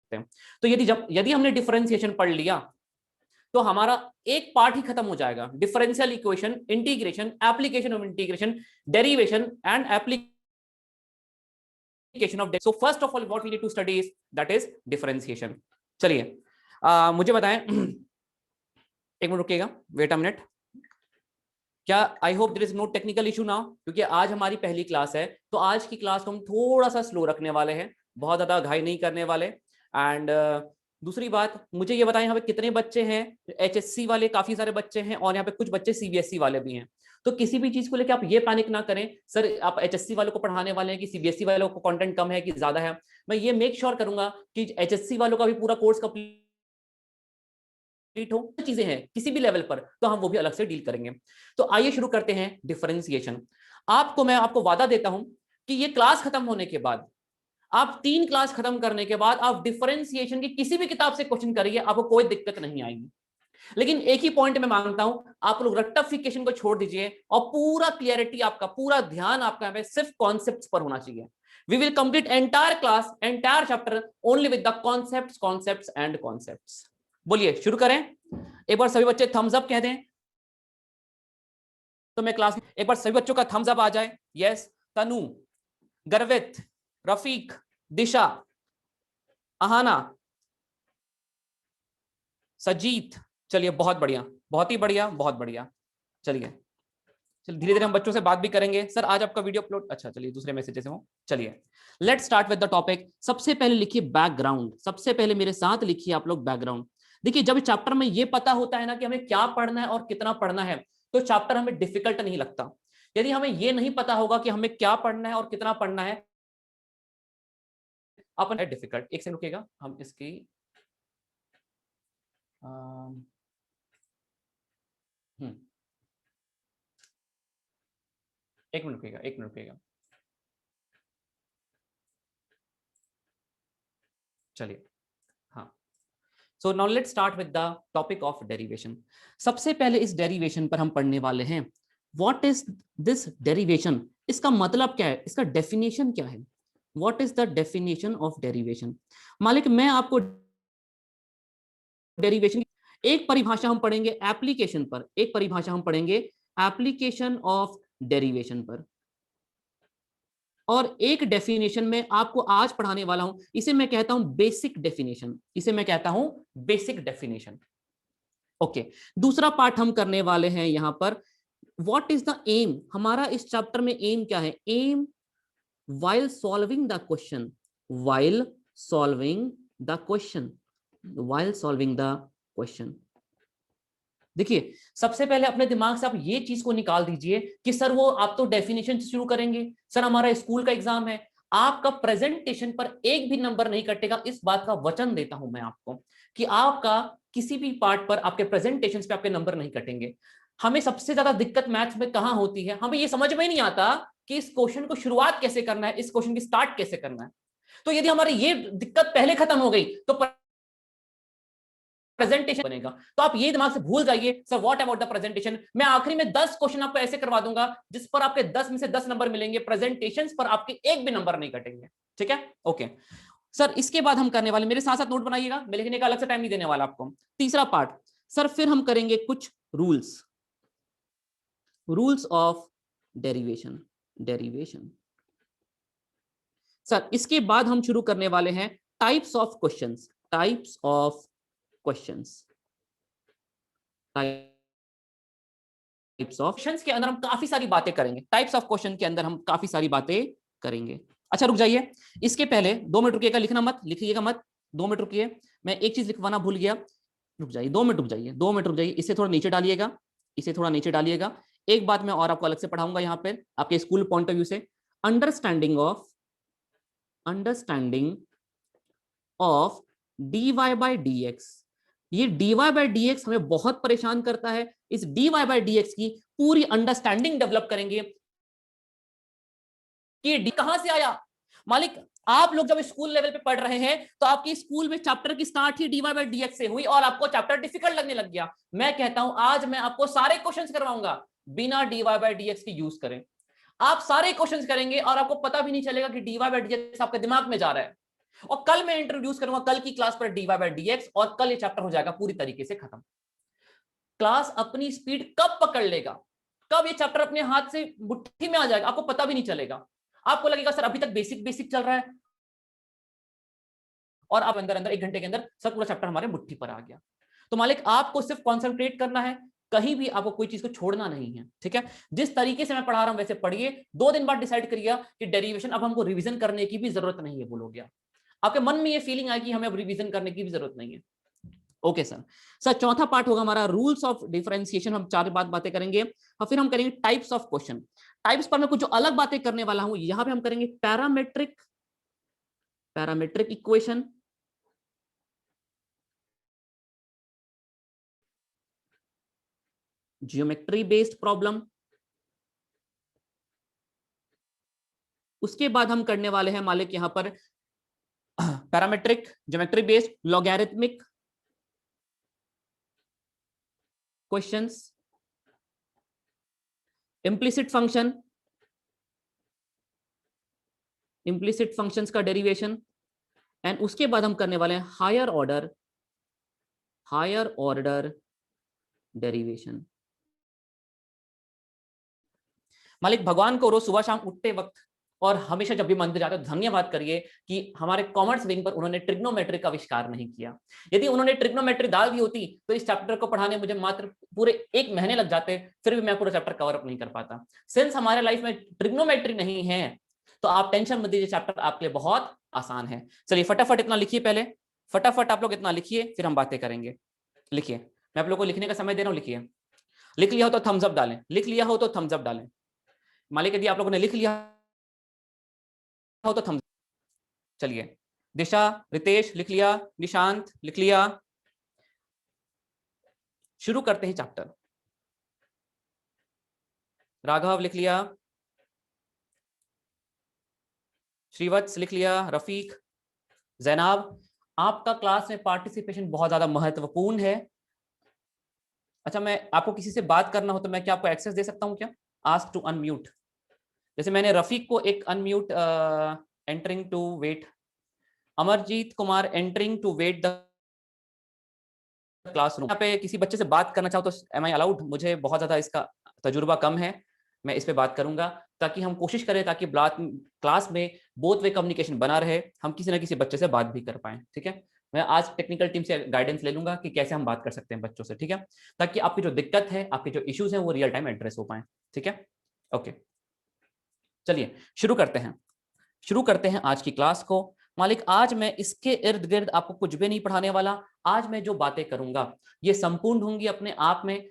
सकते हैं। तो यदि हमने डिफरेंशिएशन पढ़ लिया तो हमारा एक पार्ट ही खत्म हो जाएगा, differential equation, integration, application of integration, derivation and application of. So first of all what we need to study is that is differentiation. चलिए मुझे बताएं, एक मिनट रुकिएगा, वेट अ मिनट। क्या I hope there is no technical issue now, क्योंकि आज हमारी पहली क्लास है तो आज की क्लास को हम थोड़ा सा स्लो रखने वाले हैं, बहुत ज्यादा घाई नहीं करने वाले। एंड दूसरी बात, मुझे ये बताएं यहाँ पे कितने बच्चे हैं, एचएससी वाले काफी सारे बच्चे हैं और यहाँ पे कुछ बच्चे सीबीएसई वाले भी हैं। तो किसी भी चीज को लेकर आप ये पैनिक ना करें सर आप एचएससी वालों को पढ़ाने वाले हैं कि सीबीएसई वालों को कंटेंट कम है कि ज्यादा है। मैं ये मेक श्योर करूंगा कि एचएससी वालों का भी पूरा कोर्स कंप्लीट हो, चीजें हैं किसी भी लेवल पर तो हम वो भी अलग से डील करेंगे। तो आइए शुरू करते हैं डिफरेंशिएशन। मैं आपको वादा देता हूं कि ये क्लास खत्म होने के बाद, आप 3 क्लास खत्म करने के बाद आप डिफरेंशिएशन की किसी भी किताब से क्वेश्चन करिए, आपको कोई दिक्कत नहीं आएगी। लेकिन एक ही पॉइंट मैं मांगता हूं, आप लोग रेक्टिफिकेशन को छोड़ दीजिए और पूरा क्लियरिटी आपका, पूरा ध्यान आपका सिर्फ कॉन्सेप्ट्स पर होना चाहिए। We will complete entire class, entire chapter only with the concepts and concepts. बोलिए शुरू करें। एक बार सभी बच्चे थम्स अप कह दें तो मैं क्लास, एक बार सभी बच्चों का थम्स अप आ जाए। यस, तनु, गर्वित, रफीक, दिशा, अहाना, सजीत। चलिए बहुत बढ़िया, बहुत ही बढ़िया, बहुत बढ़िया। चलिए धीरे धीरे हम बच्चों से बात भी करेंगे। सर आज आपका वीडियो अपलोड, अच्छा चलिए दूसरे मैसेज से हो। चलिए let's start with the topic. सबसे पहले लिखिए बैकग्राउंड, सबसे पहले मेरे साथ लिखिए आप लोग बैकग्राउंड। देखिए जब चैप्टर में ये पता होता है ना कि हमें क्या पढ़ना है और कितना पढ़ना है तो चैप्टर हमें डिफिकल्ट नहीं लगता। यदि हमें ये नहीं पता होगा कि हमें क्या पढ़ना है और कितना पढ़ना है, अपन है डिफिकल्ट। एक सेकंड रुकिएगा, हम इसकी एक मिनट रुकिएगा, एक मिनट रुकिएगा। चलिए हाँ, so now let's start with the topic of derivation. सबसे पहले इस डेरिवेशन पर हम पढ़ने वाले हैं व्हाट इज दिस डेरिवेशन, इसका मतलब क्या है, इसका डेफिनेशन क्या है। What is the definition of derivation. मालिक मैं आपको डेरिवेशन एक परिभाषा हम पढ़ेंगे एप्लीकेशन पर, एक परिभाषा हम पढ़ेंगे एप्लीकेशन ऑफ डेरिवेशन पर, और एक डेफिनेशन में आपको आज पढ़ाने वाला हूं, इसे मैं कहता हूं बेसिक डेफिनेशन, इसे मैं कहता हूं बेसिक डेफिनेशन। ओके, दूसरा पार्ट हम करने वाले हैं यहां पर व्हाट इज द एम। हमारा इस चैप्टर में एम क्या है, M while solving the question, while solving the question, while solving the question। देखिए सबसे पहले अपने दिमाग से आप ये चीज को निकाल दीजिए कि सर वो आप तो डेफिनेशन शुरू करेंगे, सर हमारा स्कूल का एग्जाम है, आपका प्रेजेंटेशन पर एक भी नंबर नहीं कटेगा। इस बात का वचन देता हूं मैं आपको कि आपका किसी भी पार्ट पर आपके प्रेजेंटेशन पे आपके नंबर नहीं कटेंगे। हमें सबसे ज्यादा दिक्कत मैथ्स में कहां होती है, हमें ये समझ में नहीं आता कि इस क्वेश्चन को शुरुआत कैसे करना है, इस क्वेश्चन की स्टार्ट कैसे करना है। तो यदि हमारी ये दिक्कत पहले खत्म हो गई तो प्रेजेंटेशन बनेगा। तो आप ये दिमाग से भूल जाइए sir what about the presentation. मैं आखिरी में 10 क्वेश्चन आपको ऐसे करवा दूंगा जिस पर आपके 10 में से 10 नंबर मिलेंगे, प्रेजेंटेशंस पर आपके एक भी नंबर नहीं कटेंगे। ठीक है, ओके सर। इसके बाद हम करने वाले, मेरे साथ साथ नोट बनाइएगा, मैं लिखने का अलग से टाइम नहीं देने वाला आपको। तीसरा पार्ट सर फिर हम करेंगे कुछ rules, rules of derivation, derivation. Sir इसके बाद हम शुरू करने वाले हैं types of questions, types of questions, types of questions के अंदर हम काफी सारी बातें करेंगे, टाइप्स ऑफ क्वेश्चन के अंदर हम काफी सारी बातें करेंगे। अच्छा रुक जाइए, इसके पहले 2 मिनट रुकिएगा, लिखना मत, लिखिएगा मत, 2 मिनट रुकिए, मैं एक चीज लिखवाना भूल गया। रुक जाइए 2 मिनट, रुक जाइए 2 मिनट रुक जाइए, इसे थोड़ा नीचे डालिएगा, इसे थोड़ा नीचे डालिएगा। एक बात मैं और आपको अलग से पढ़ाऊंगा यहाँ पे आपके स्कूल पॉइंट ऑफ व्यू से, understanding of, understanding of dy by dx। ये dy by dx हमें बहुत परेशान करता है, इस dy by dx की पूरी अंडरस्टैंडिंग डेवलप करेंगे कि डी कहां से आया। मालिक आप लोग जब स्कूल लेवल पे पढ़ रहे हैं तो आपकी स्कूल में चैप्टर की start he dy by dx से हुई और आपको चैप्टर डिफिकल्ट लगने लग गया। मैं कहता हूं आज मैं आपको सारे क्वेश्चंस करवाऊंगा बिना dy by dx की यूज करें। आप सारे क्वेश्चंस करेंगे और आपको पता भी नहीं चलेगा कि dy by dx आपके दिमाग में जा रहा है। और कल मैं इंट्रोड्यूस करूंगा कल की क्लास पर dy बाय dx, और कल ये चैप्टर हो जाएगा पूरी तरीके से खत्म। क्लास अपनी स्पीड कब पकड़ लेगा, कब ये चैप्टर अपने हाथ से मुट्ठी में आ जाएगा, आपको पता भी नहीं चलेगा। आपको लगेगा सर अभी तक बेसिक बेसिक चल रहा है, और आप अंदर अंदर 1 घंटे के अंदर सब पूरा चैप्टर हमारे मुट्ठी पर आ गया। तो मालिक आपको सिर्फ कॉन्सेंट्रेट करना है, कहीं भी आपको कोई चीज को छोड़ना नहीं है, ठीक है। जिस तरीके से मैं पढ़ा रहा हूं वैसे पढ़िए। 2 दिन बाद डिसाइड करिए कि डेरिवेशन अब हमको रिवीजन करने की भी जरूरत नहीं है, बोलोगे आप, आपके मन में ये फीलिंग आएगी हमें अब रिवीजन करने की भी जरूरत नहीं है। Okay sir. सर चौथा पार्ट होगा हमारा रूल्स ऑफ डिफरेंशिएशन, हम 4 बातें करेंगे, और फिर हम करेंगे टाइप्स ऑफ क्वेश्चन। टाइप्स पर मैं कुछ जो अलग बातें करने वाला हूं, यहां पे हम करेंगे parametric equation, geometry based problem, उसके बाद हम करने वाले हैं मालिक यहां पर parametric geometry based logarithmic questions, implicit functions का डेरिवेशन, एंड उसके बाद हम करने वाले हैं हायर ऑर्डर डेरिवेशन। मालिक भगवान को रोज सुबह शाम उठते वक्त और हमेशा जब भी मंदिर जाते हो धन्यवाद करिए कि हमारे कॉमर्स विंग पर उन्होंने ट्रिग्नोमेट्री का आविष्कार नहीं किया। यदि उन्होंने ट्रिग्नोमेट्री डाल दी होती तो इस चैप्टर को पढ़ाने मुझे मात्र पूरे 1 महीने लग जाते, फिर भी मैं पूरा चैप्टर कवर अप नहीं कर पाता। सिंस हमारे लाइफ में ट्रिग्नोमेट्री नहीं है तो आप टेंशन मत दीजिए, चैप्टर आपके लिए बहुत आसान है। चलिए फटाफट इतना लिखिए, पहले फटाफट आप लोग इतना लिखिए, फिर हम बातें करेंगे। लिखिए, मैं आप लोग को लिखने का समय दे रहा हूं, लिखिए। लिख लिया हो तो थम्स अप डालें, लिख लिया हो तो थम्स अप डालें। मालिक यदि आप लोगों ने लिख लिया हो तो थम्स। चलिए, दिशा, रितेश लिख लिया, निशांत लिख लिया। शुरू करते हैं चैप्टर। राघव लिख लिया, श्रीवत्स लिख लिया, रफीक, जैनाब। आपका क्लास में पार्टिसिपेशन बहुत ज्यादा महत्वपूर्ण है। अच्छा, मैं आपको किसी से बात करना हो तो मैं क्या आपको एक्सेस दे सकता हूं क्या? Ask to unmute. जैसे मैंने रफीक को एक unmute entering to wait, Amarjeet Kumar entering to wait the classroom. यहाँ पे किसी बच्चे से बात करना चाहो तो एम आई अलाउड? मुझे बहुत ज्यादा इसका तजुर्बा कम है, मैं इस पे बात करूंगा ताकि हम कोशिश करें ताकि क्लास में बोथ वे कम्युनिकेशन बना रहे, हम किसी ना किसी बच्चे से बात भी कर पाए, ठीक है। मैं आज टेक्निकल टीम से गाइडेंस ले लूंगा कि कैसे हम बात कर सकते हैं बच्चों से, ठीक है, ताकि आपकी जो दिक्कत है, आपके जो इश्यूज हैं वो रियल टाइम एड्रेस हो पाए, ठीक है। ओके, चलिए शुरू करते हैं आज की क्लास को। मालिक आज मैं इसके इर्द गिर्द आपको कुछ भी नहीं पढ़ाने वाला। आज मैं जो बातें करूंगा ये संपूर्ण होंगी अपने आप में,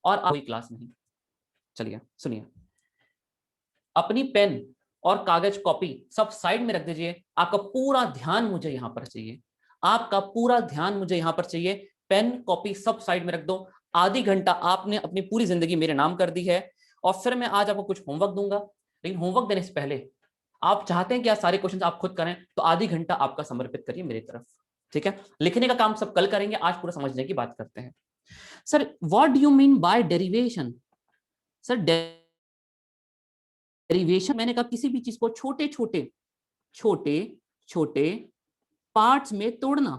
और कोई क्लास नहीं। चलिए सुनिए, अपनी पेन और कागज कॉपी सब साइड में रख दीजिए। आपका पूरा ध्यान मुझे यहां पर चाहिए, आपका पूरा ध्यान मुझे यहां पर चाहिए। पेन कॉपी सब साइड में रख दो। आधी घंटा आपने अपनी पूरी जिंदगी मेरे नाम कर दी है, और फिर मैं आज आपको कुछ होमवर्क दूंगा। लेकिन होमवर्क देने से पहले आप चाहते हैं कि आज सारे क्वेश्चन आप खुद करें, तो आधी घंटा आपका समर्पित करिए मेरी तरफ, ठीक है। लिखने का काम सब कल करेंगे, आज पूरा समझने की बात करते हैं। Sir what do you mean by derivation? Sir derivation मैंने कहा किसी भी चीज को छोटे छोटे पार्ट्स में तोड़ना,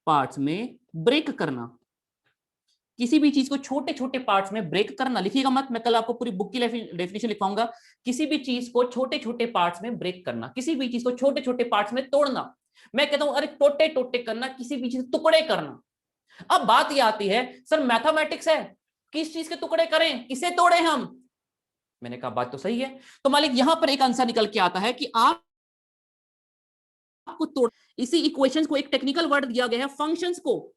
पार्ट्स में ब्रेक करना, किसी भी चीज को छोटे छोटे पार्ट्स में ब्रेक करना। लिखिएगा मत, मैं कल आपको पूरी बुक की डेफिनेशन लिखवाऊंगा। किसी भी चीज को छोटे छोटे पार्ट्स में ब्रेक करना, किसी भी चीज को छोटे छोटे पार्ट्स में तोड़ना। मैं कहता हूं अरे टोटे टोटे करना, किसी भी चीज टुकड़े करना। अब बात यह आती है सर मैथमेटिक्स है, किस चीज के टुकड़े करें, किसे तोड़े हम? मैंने कहा बात तो सही है। तो मालिक यहां पर एक आंसर निकल के आता है कि आपको तोड़, इसी इक्वेशंस को एक टेक्निकल वर्ड दिया गया है फंक्शंस को,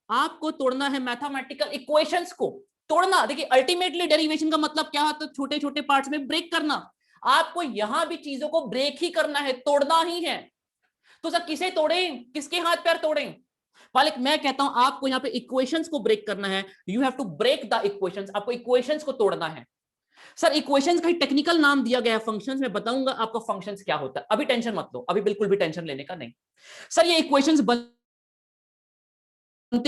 आपको तोड़ना है मैथमेटिकल इक्वेशंस को तोड़ना। देखिए अल्टीमेटली डेरिवेशन का मतलब क्या है, तो छोटे छोटे पार्ट्स में ब्रेक करना। आपको यहां भी चीजों को ब्रेक ही करना है, तोड़ना ही है। तो सर किसे तोड़ें, किसके हाथ पैर तोड़ें? मालिक मैं कहता हूं आपको यहां पे इक्वेशंस को ब्रेक करना है। You have to break the equations, आपको इक्वेशंस को तोड़ना है। सर इक्वेशंस का टेक्निकल नाम दिया गया है फंक्शंस, में बताऊंगा आपको फंक्शंस क्या होता है। अभी टेंशन मत लो, अभी बिल्कुल भी टेंशन लेने का नहीं। सर ये इक्वेशंस बनते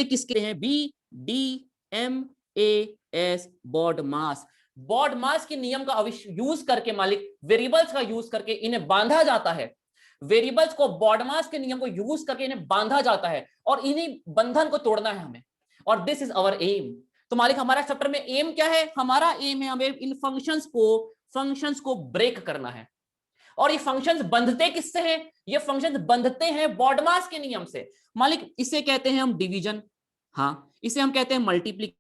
किसके हैं? B D M A S, BODMAS. BODMAS के नियम का यूज करके मालिक वेरिएबल्स का यूज करके इन्हें बांधा जाता है। वेरिएबल्स को बॉडमास के नियम को यूज करके इन्हें बांधा जाता है और इन्हीं बंधन को तोड़ना है हमें, और दिस इज आवर एम। तो मालिक हमारा चैप्टर में एम क्या है? हमारा एम है हमें इन फंक्शंस को ब्रेक करना है। और ये फंक्शंस बंधते किससे हैं? ये फंक्शंस बंधते हैं बॉडमास के नियम से। मालिक इसे कहते हैं हम डिवीजन, हाँ इसे हम कहते हैं मल्टीप्लीकेशन।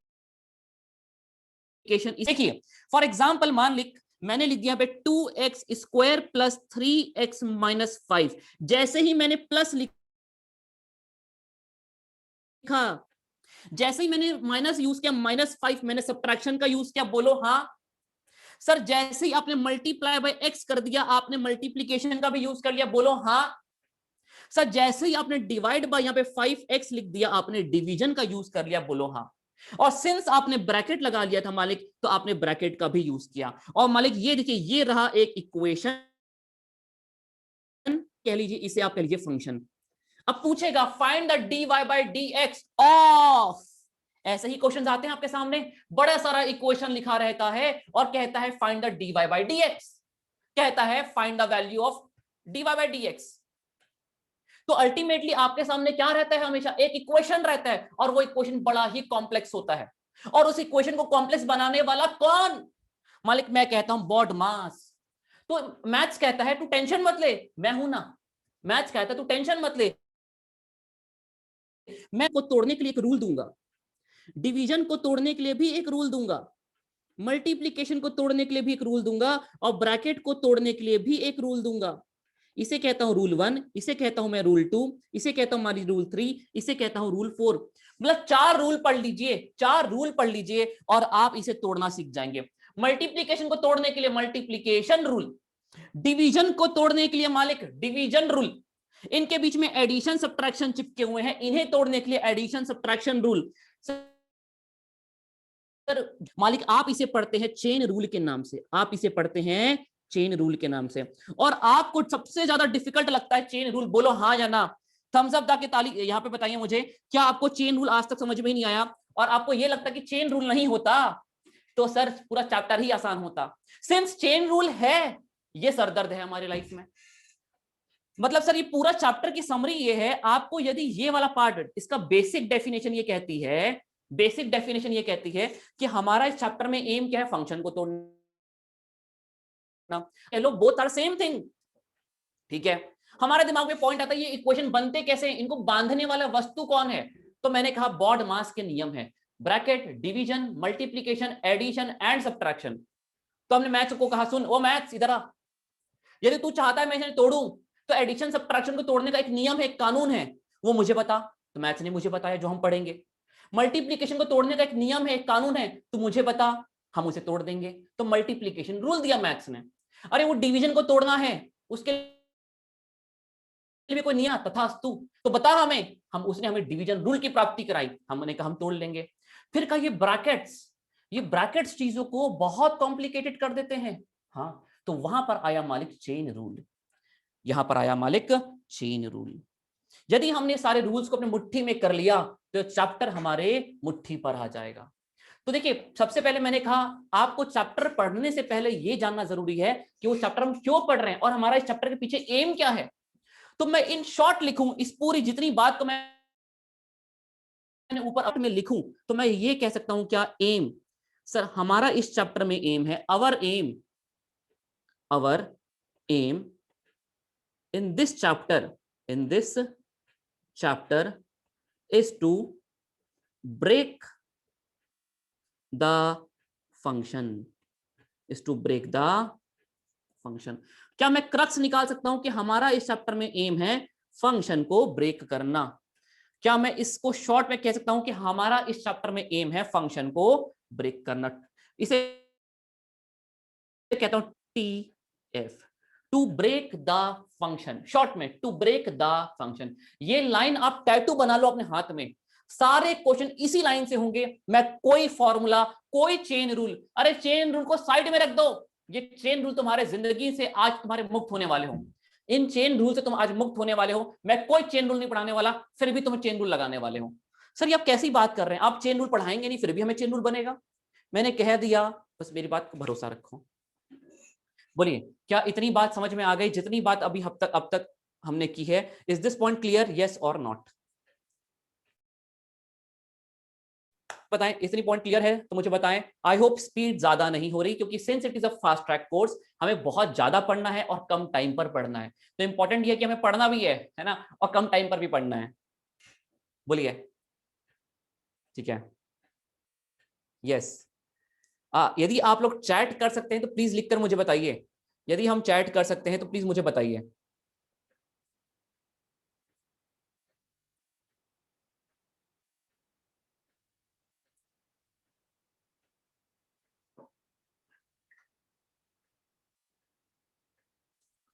देखिए फॉर एग्जांपल मान लिख मैंने लिख दिया पे 2x square plus 3x minus 5। जैसे ही मैंने प्लस लिखा, जैसे ही मैंने माइनस यूज किया, -5 मैंने सब्ट्रैक्शन का यूज किया, बोलो हाँ। सर जैसे ही आपने मल्टीप्लाई बाय x कर दिया, आपने मल्टीप्लीकेशन का भी यूज कर लिया, बोलो हाँ। सर जैसे ही आपने डिवाइड बाय यहाँ पे 5x लिख दिया, आपने डिवीजन का यूज कर लिया, बोलो हाँ। और सिंस आपने ब्रैकेट लगा लिया था मालिक, तो आपने ब्रैकेट का भी यूज किया। और मालिक ये देखिए, ये रहा एक इक्वेशन, कह लीजिए इसे आप कह लीजिए फंक्शन। अब पूछेगा find the dy by dx of, ऐसे ही क्वेश्चंस आते हैं आपके सामने, बड़ा सारा इक्वेशन लिखा रहता है और कहता है find the dy by dx, कहता है find the value of dy by dx। तो अल्टीमेटली आपके सामने क्या रहता है? हमेशा एक इक्वेशन रहता है, और वो इक्वेशन बड़ा ही कॉम्प्लेक्स होता है। और उस इक्वेशन को कॉम्प्लेक्स बनाने वाला कौन? मालिक मैं कहता हूं बॉडमास। तो मैथ्स कहता है तू टेंशन मत ले, मैं हूं ना। मैथ्स कहता है तू टेंशन मत ले, मैं को तोड़ने के लिए एक रूल दूंगा, डिवीजन को तोड़ने के लिए भी एक रूल दूंगा, मल्टीप्लीकेशन को तोड़ने के लिए भी एक रूल दूंगा, और ब्रैकेट को तोड़ने के लिए भी एक रूल दूंगा। इसे कहता हूं रूल 1, इसे कहता हूं मैं रूल 2, इसे कहता हूं हमारी रूल 3, इसे कहता हूं रूल 4। मतलब 4 रूल पढ़ लीजिए, 4 रूल पढ़ लीजिए और आप इसे तोड़ना सीख जाएंगे। मल्टीप्लीकेशन को तोड़ने के लिए मल्टीप्लीकेशन रूल, डिवीजन को तोड़ने के लिए मालिक डिवीजन रूल, इनके बीच में एडिशन सब्ट्रैक्शन चिपके हुए हैं, इन्हें तोड़ने के लिए एडिशन सब्ट्रैक्शन रूल। सर मालिक आप इसे पढ़ते हैं चेन रूल के नाम से, आप इसे पढ़ते हैं चेन रूल के नाम से। और आपको सबसे ज्यादा डिफिकल्ट लगता है चेन रूल, बोलो हाँ या ना। थम्स अप दाके ताली यहां पे बताइए मुझे, क्या आपको चेन रूल आज तक समझ में ही नहीं आया? और आपको यह लगता है कि चेन रूल नहीं होता तो सर पूरा चैप्टर ही आसान होता। सिंस चेन रूल है, ये सरदर्द है हमारी लाइफ में। मतलब सर ये पूरा चैप्टर की समरी ये है, आपको यदि ये वाला पार्ट, इसका बेसिक डेफिनेशन ये कहती है, बेसिक डेफिनेशन ये कहती है कि हमारा इस चैप्टर में एम क्या है? फंक्शन को तोड़ना। Hello both are same thing, ठीक है। हमारे दिमाग में पॉइंट आता है ये इक्वेशन बनते कैसे हैं, इनको बांधने वाला वस्तु कौन है? तो मैंने कहा बॉडमास के नियम है, bracket, division, multiplication, addition and subtraction. तो हमने मैथ्स को कहा सुन ओ मैथ्स इधर आ, यदि तू चाहता है मैं इसे तोड़ूं तो एडिशन सब्ट्रैक्शन को तोड़ने का एक नियम है, एक कानून है, वो मुझे बता। तो मैथ्स ने मुझे बताया जो हम पढ़ेंगे। मल्टीप्लीकेशन को तोड़ने का एक नियम है, एक कानून है, तो मुझे बता, हम उसे तोड़ देंगे। तो मल्टीप्लीकेशन रूल दिया मैथ्स ने। अरे वो डिवीजन को तोड़ना है, उसके लिए कोई नियम तथास्तु, तो बता हमें, हम उसने हमें डिवीजन रूल की प्राप्ति कराई, हमने कहा हम तोड़ लेंगे। फिर कहा ये ब्रैकेट्स चीजों को बहुत कॉम्प्लिकेटेड कर देते हैं। हाँ, तो वहां पर आया मालिक चेन रूल, यहां पर आया मालिक चेन रूल। यदि हमने सारे रूल्स को अपनी मुट्ठी में कर लिया तो चैप्टर हमारे मुट्ठी पर आ जाएगा। तो देखिए सबसे पहले मैंने कहा आपको चैप्टर पढ़ने से पहले यह जानना जरूरी है कि वो चैप्टर हम क्यों पढ़ रहे हैं और हमारा इस चैप्टर के पीछे एम क्या है। तो मैं इन शॉर्ट लिखूं इस पूरी जितनी बात को मैंने ऊपर में लिखूं तो मैं ये कह सकता हूं क्या एम, सर हमारा इस चैप्टर में एम है, our aim in this chapter is to break the function, क्या मैं क्रक्स निकाल सकता हूं कि हमारा इस चैप्टर में एम है फंक्शन को ब्रेक करना? क्या मैं इसको शॉर्ट में कह सकता हूं कि हमारा इस चैप्टर में एम है फंक्शन को ब्रेक करना? इसे कहता हूं TF, to break the function, short में टू ब्रेक द फंक्शन। ये लाइन आप टैटू बना लो अपने हाथ में, सारे क्वेश्चन इसी लाइन से होंगे। मैं कोई फॉर्मूला, कोई चेन रूल, अरे चेन रूल को साइड में रख दो, ये चेन रूल तुम्हारे जिंदगी से आज तुम्हारे मुक्त होने वाले हो, इन चेन रूल से तुम आज मुक्त होने वाले हो। मैं कोई चेन रूल नहीं पढ़ाने वाला, फिर भी तुम चेन रूल लगाने वाले हो। सर ये आप कैसी बात कर रहे हैं, आप चेन रूल पढ़ाएंगे नहीं फिर भी हमें चेन रूल बनेगा? मैंने कह दिया, बस मेरी बात को भरोसा रखो। बोलिए क्या इतनी बात समझ में आ गई जितनी बात अभी अब तक हमने की है। Is this point clear, yes और नॉट? बताएं, इतनी पॉइंट क्लियर है तो मुझे बताएं। आई होप स्पीड ज्यादा नहीं हो रही, क्योंकि since it is a fast track course हमें बहुत ज्यादा पढ़ना है और कम टाइम पर पढ़ना है। तो इंपॉर्टेंट ये कि हमें पढ़ना भी है ना, और कम टाइम पर भी पढ़ना है। बोलिए। ठीक है, यस। यदि आप लोग चैट कर सकते हैं तो प्लीज लिखकर मुझे बताइए। यदि हम चैट कर सकते हैं तो प्लीज मुझे बताइए।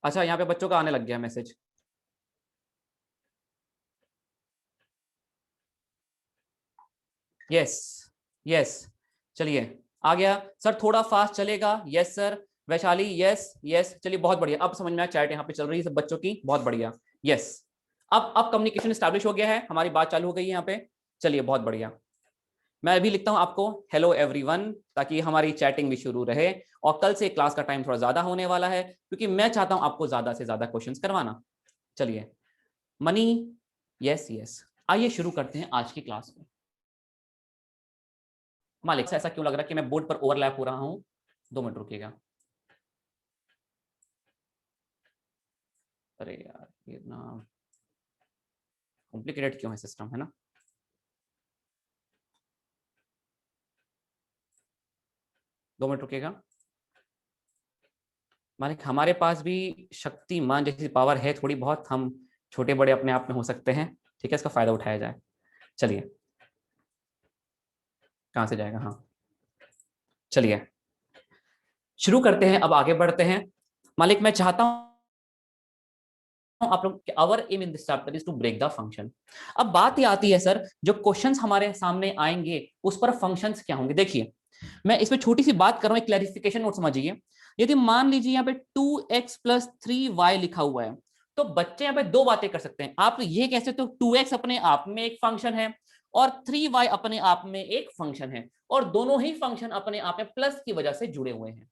अच्छा, यहाँ पे बच्चों का आने लग गया मैसेज। यस, यस, चलिए आ गया सर, थोड़ा फास्ट चलेगा। Yes sir. Vaishali, yes yes, चलिए बहुत बढ़िया, अब समझ में आया, चैट यहाँ पे चल रही है सब बच्चों की, बहुत बढ़िया। यस, अब कम्युनिकेशन स्टैब्लिश हो गया है, हमारी बात चालू हो गई है यहाँ पे। चलिए बहुत बढ़िया। मैं अभी लिखता हूँ आपको हेलो एवरीवन, ताकि हमारी चैटिंग भी शुरू रहे। और कल से क्लास का टाइम थोड़ा ज्यादा होने वाला है, क्योंकि मैं चाहता हूँ आपको ज्यादा से ज्यादा क्वेश्चंस करवाना। चलिए, मनी, यस यस, आइए शुरू करते हैं आज की क्लास में। मालिक, ऐसा क्यों लग रहा है कि मैं बोर्ड पर ओवरलैप हो रहा हूं? 2 मिनट रुकिएगा। अरे यार, ये ना कॉम्प्लिकेटेड क्यों है सिस्टम, है ना? दो मिनट रुकिएगा। मालिक, हमारे पास भी शक्तिमान जैसी पावर है थोड़ी बहुत, हम छोटे बड़े अपने आप में हो सकते हैं। ठीक है, इसका फायदा उठाया जाए। चलिए, कहां से जाएगा? हाँ, चलिए शुरू करते हैं, अब आगे बढ़ते हैं। मालिक, मैं चाहता हूं आप लोग, our aim in this chapter is to break the function. अब बात ये आती है सर, जो क्वेश्चंस हमारे सामने आएंगे उस पर फंक्शंस क्या होंगे। देखिए, मैं इसमें छोटी सी बात कर रहा हूं, एक क्लैरिफिकेशन नोट समझिए। यदि मान लीजिए यहाँ पे 2x+3y लिखा हुआ है, तो बच्चे यहाँ पे दो बातें कर सकते हैं। आप ये कह सकते हो 2x अपने आप में एक फंक्शन है और 3y अपने आप में एक फंक्शन है, और दोनों ही फंक्शन अपने आप में प्लस की वजह से जुड़े हुए हैं।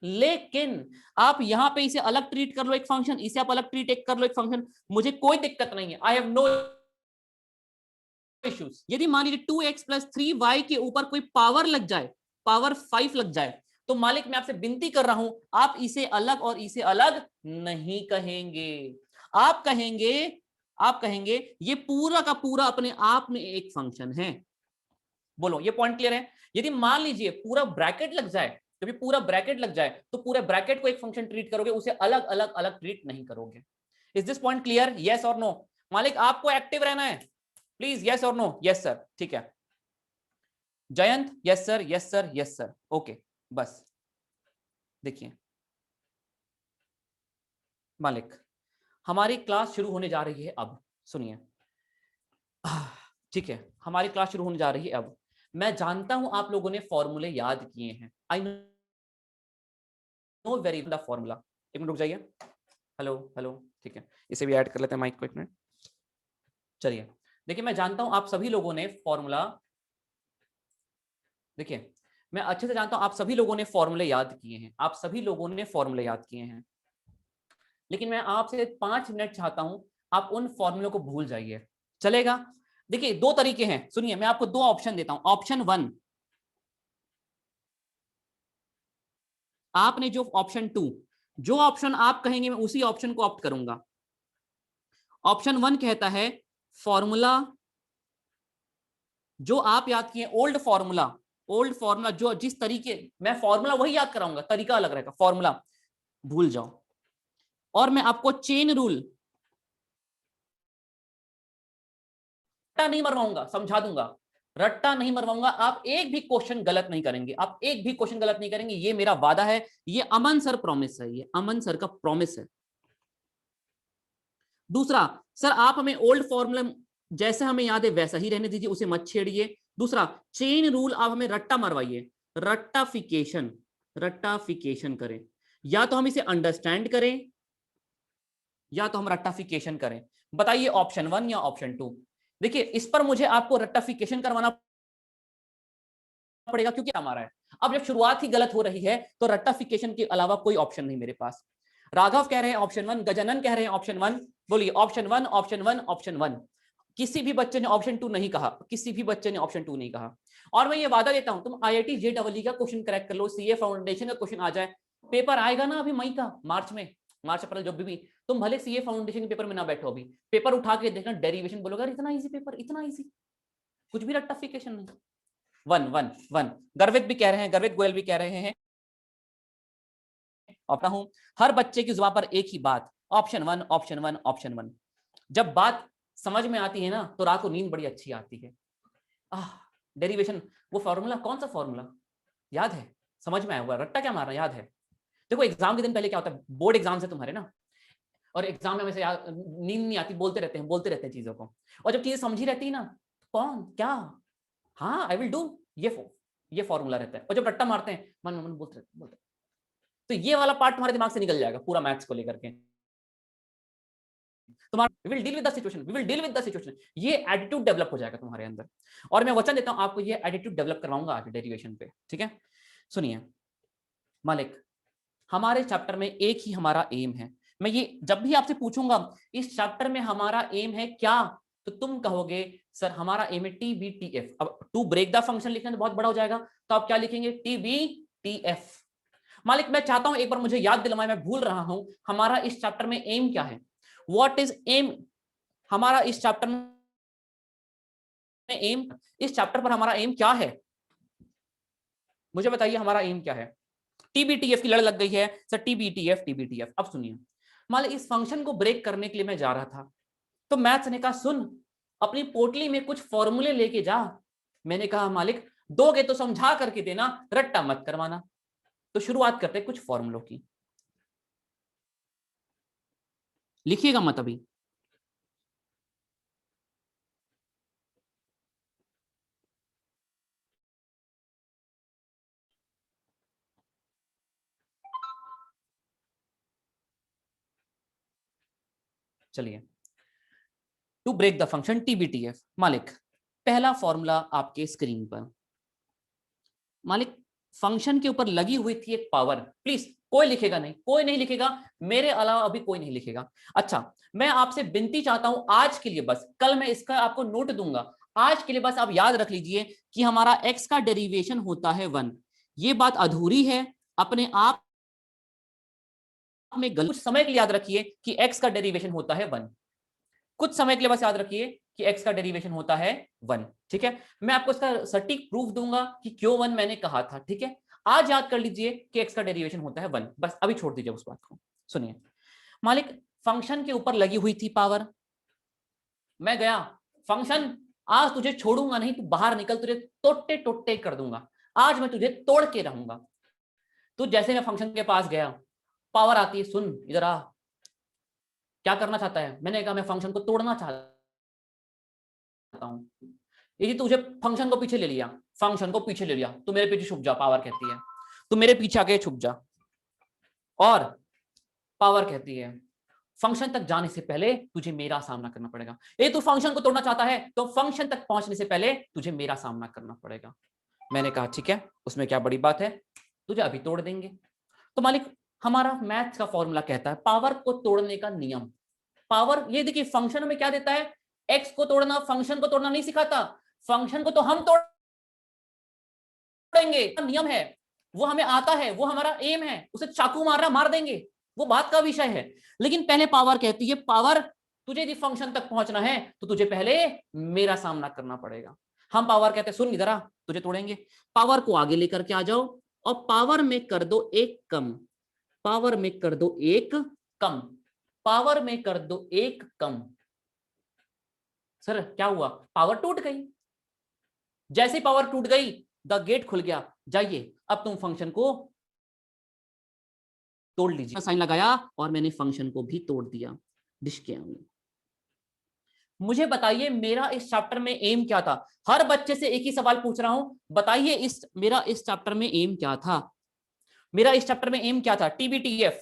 लेकिन आप यहां पे इसे अलग ट्रीट कर लो एक फंक्शन, इसे आप अलग ट्रीट कर लो एक फंक्शन, मुझे कोई दिक्कत नहीं है। I have no issues. यदि मान लीजिए 2x+3y के ऊपर कोई पावर लग जाए, पावर 5 लग जाए, तो मालिक मैं आपसे विनती कर रहा हूं, आप इसे अलग और इसे अलग नहीं कहेंगे। आप कहेंगे, आप कहेंगे ये पूरा का पूरा अपने आप में एक फंक्शन है। बोलो, ये पॉइंट क्लियर है? यदि मान लीजिए पूरा ब्रैकेट लग जाए, जब ये पूरा ब्रैकेट लग जाए तो पूरे ब्रैकेट को एक फंक्शन ट्रीट करोगे, उसे अलग अलग अलग ट्रीट नहीं करोगे। Is this point clear, yes और नो? मालिक, आपको एक्टिव रहना है प्लीज, यस और नो? यस सर, ठीक है। Jayant, yes sir yes sir yes sir, okay. बस देखिए मालिक, हमारी क्लास शुरू होने जा रही है अब। सुनिए, ठीक है, हमारी क्लास शुरू होने जा रही है अब। मैं जानता हूं आप लोगों ने फॉर्मूले याद किए हैं, I know very the formula. एक मिनट रुक जाइए। हेलो हेलो, ठीक है, इसे भी ऐड कर लेते हैं माइक को, एक मिनट। चलिए, देखिए मैं जानता हूं आप सभी लोगों ने फॉर्मूला, देखिए मैं अच्छे से जानता हूं आप सभी लोगों ने फॉर्मूले याद किए हैं, आप सभी लोगों ने फॉर्मूले याद किए हैं। लेकिन मैं आपसे 5 मिनट चाहता हूं, आप उन फॉर्मूलों को भूल जाइए, चलेगा? देखिए, दो तरीके हैं, सुनिए मैं आपको दो ऑप्शन देता हूं। ऑप्शन 1, आपने जो ऑप्शन 2, जो ऑप्शन आप कहेंगे मैं उसी ऑप्शन को ऑप्ट करूंगा। ऑप्शन 1 कहता है फॉर्मूला जो आप याद किए, ओल्ड फॉर्मूला, ओल्ड फॉर्मूला, जो जिस तरीके, मैं फॉर्मूला वही याद कराऊंगा, तरीका अलग रहेगा, फॉर्मूला भूल जाओ। और मैं आपको चेन रूल रट्टा नहीं मरवाऊंगा, समझा दूंगा, रट्टा नहीं मरवाऊंगा। आप एक भी क्वेश्चन गलत नहीं करेंगे, आप एक भी क्वेश्चन गलत नहीं करेंगे, ये मेरा वादा है, ये अमन सर प्रॉमिस है, ये अमन सर का प्रॉमिस है। दूसरा, सर आप हमें ओल्ड फॉर्मूला जैसे हमें याद है वैसा ही रहने दीजिए, उसे मत छेड़िए। दूसरा, चेन रूल आप हमें रट्टा मरवाइए, रट्टाफिकेशन, रट्टाफिकेशन करें। या तो हम इसे अंडरस्टैंड करें या तो हम रट्टाफिकेशन करें। बताइए ऑप्शन 1 या ऑप्शन 2? देखिए, इस पर मुझे आपको रट्टाफिकेशन करवाना पड़ेगा, क्योंकि हमारा है। अब जब शुरुआत ही गलत हो रही है तो रट्टाफिकेशन के अलावा कोई ऑप्शन नहीं मेरे पास। राघव कह रहे हैं ऑप्शन 1, गजानन कह रहे हैं ऑप्शन 1, बोलिए ऑप्शन 1, ऑप्शन 1, ऑप्शन 1। किसी भी बच्चे ने ऑप्शन 2 नहीं कहा, किसी भी बच्चे ने ऑप्शन 2 नहीं कहा। और मैं ये वादा देता हूं, तुम IIT JEE का क्वेश्चन करेक्ट कर लो, CA फाउंडेशन का क्वेश्चन आ जाए, पेपर आएगा ना अभी मई का, मार्च में, मार्च अप्रैल जब भी तुम भले CA फाउंडेशन के पेपर में ना बैठो, अभी पेपर उठा के देखना, डेरिवेशन बोलोगे इतना इजी पेपर, इतना इजी, कुछ भी रट्टाफिकेशन नहीं। 1 गर्वित भी कह रहे हैं, गर्वित गोयल भी कह रहे हैं, अपना हूं हर बच्चे की जुबान पर एक ही बात, ऑप्शन 1, ऑप्शन 1, ऑप्शन 1। जब बात समझ में आती है ना तो रात को नींद बड़ी अच्छी आती है। डेरिवेशन, वो फॉर्मूला, कौन सा फॉर्मूला याद है, समझ में आया हुआ, रट्टा क्या मारना याद है। देखो एग्जाम के दिन पहले क्या होता है, बोर्ड एग्जाम से तुम्हारे ना, और एग्जाम में से नींद नहीं आती, बोलते रहते हैं चीजों को, और जब चीजें समझी रहती है ना, कौन क्या, हाँ आई विल डू, ये फॉर्मूला रहता है। और जब रट्टा मारते हैं मन मन बोलते तो ये वाला पार्ट तुम्हारे दिमाग से निकल जाएगा पूरा मैथ्स को लेकर के। तुम्हारा we will deal with the situation, we will deal with the situation, ये एटीट्यूड डेवलप हो जाएगा तुम्हारे अंदर। और मैं वचन देता हूं आपको ये एटीट्यूड डेवलप करवाऊंगा आज डेरिवेशन पे, ठीक है। सुनिए मालिक, हमारे चैप्टर में एक ही हमारा एम है। मैं ये जब भी आपसे पूछूंगा इस चैप्टर में हमारा एम है क्या, तो तुम कहोगे सर हमारा एम है TBTF। अब टू ब्रेक द फंक्शन लिखना तो बहुत बड़ा हो जाएगा, तो आप क्या लिखेंगे, TBTF। मालिक मैं चाहता हूं एक बार मुझे याद दिलवाएं, मैं भूल रहा हूं, हमारा इस चैप्टर में एम क्या है, व्हाट इज एम, हमारा इस चैप्टर में एम, इस चैप्टर पर हमारा एम क्या है, मुझे बताइए हमारा एम क्या है। TBTF की लड़ लग गई है सर, TBTF। अब सुनिए, मान ली इस फंक्शन को ब्रेक करने के लिए मैं जा रहा था, तो मैथ्स ने कहा सुन अपनी पोटली में कुछ फॉर्मूले लेके जा। मैंने कहा मालिक दोगे तो समझा करके देना, रट्टा मत करवाना। तो शुरुआत करते हैं कुछ फॉर्मूलों की, लिखिएगा मत अभी। चलिए, to break the function TBTF। मालिक पहला फॉर्मूला आपके स्क्रीन पर, मालिक फंक्शन के ऊपर लगी हुई थी एक पावर, प्लीज कोई लिखेगा नहीं, कोई नहीं लिखेगा मेरे अलावा, अभी कोई नहीं लिखेगा। अच्छा मैं आपसे विनती चाहता हूं आज के लिए, बस कल मैं इसका आपको नोट दूंगा, आज के लिए बस आप याद रख लीजिए कि हमारा x का डेरिवेशन होता है 1। ये बात अधूरी है, अपने आप में कुछ समय के लिए याद रखिए कि x का डेरिवेशन होता है 1, कुछ समय के लिए बस याद रखिए कि x का डेरिवेशन होता है 1, ठीक है। मैं आपको इसका सटीक प्रूफ दूंगा कि क्यों 1 मैंने कहा था, ठीक है। आज याद कर लीजिए कि x का डेरिवेशन होता है 1, बस अभी छोड़ दीजिए उस बात को। सुनिए मालिक फंक्शन के ऊपर लगी हुई थी पावर, मैं गया, फंक्शन आज तुझे छोड़ूंगा नहीं, तू बाहर निकल, तुझे टोटे टोटे कर दूंगा, आज मैं तुझे तोड़ के रहूंगा। तो जैसे मैं फंक्शन के पास गया, पावर आती है, सुन इधर आ, क्या करना चाहता है, मैंने कहा मैं फंक्शन को तोड़ना चाहता हूं। यदि तुझे फंक्शन को पीछे ले लिया, फंक्शन को पीछे ले लिया, तू मेरे पीछे छुप जा, पावर कहती है, तू मेरे पीछे आके छुप जा। और पावर कहती है फंक्शन तक जाने से पहले तुझे मेरा सामना करना पड़ेगा। ये तू फंक्शन को तोड़ना चाहता है तो फंक्शन तक पहुंचने से पहले तुझे मेरा सामना करना पड़ेगा। मैंने कहा ठीक है, उसमें क्या बड़ी बात है, तुझे अभी तोड़ देंगे। तो मालिक हमारा मैथ्स का फॉर्मूला कहता है पावर को तोड़ने का नियम। पावर, ये देखिए फंक्शन में क्या देता है, एक्स को तोड़ना, फंक्शन को तोड़ना नहीं सिखाता, फंक्शन को तो हम तोड़ेंगे, नियम है, वो हमें आता है, वो हमारा एम है, उसे चाकू मारना मार देंगे, वो बात का विषय है। लेकिन पहले पावर कहती है पावर तुझे यदि फंक्शन तक पहुंचना है तो तुझे पहले मेरा सामना करना पड़ेगा। हम पावर कहते हैं सुन इधर आ, तुझे तोड़ेंगे। पावर को आगे लेकर के आ जाओ और पावर में कर दो एक कम, पावर में कर दो एक कम, पावर में कर दो एक कम। सर क्या हुआ, पावर टूट गई। जैसे पावर टूट गई द गेट खुल गया, जाइए अब तुम फंक्शन को तोड़ लीजिए। साइन लगाया और मैंने फंक्शन को भी तोड़ दिया। डिश के आगे मुझे बताइए मेरा इस चैप्टर में एम क्या था। हर बच्चे से एक ही सवाल पूछ रहा हूं, बताइए मेरा इस चैप्टर में एम क्या था, मेरा इस चैप्टर में एम क्या था। TBTF,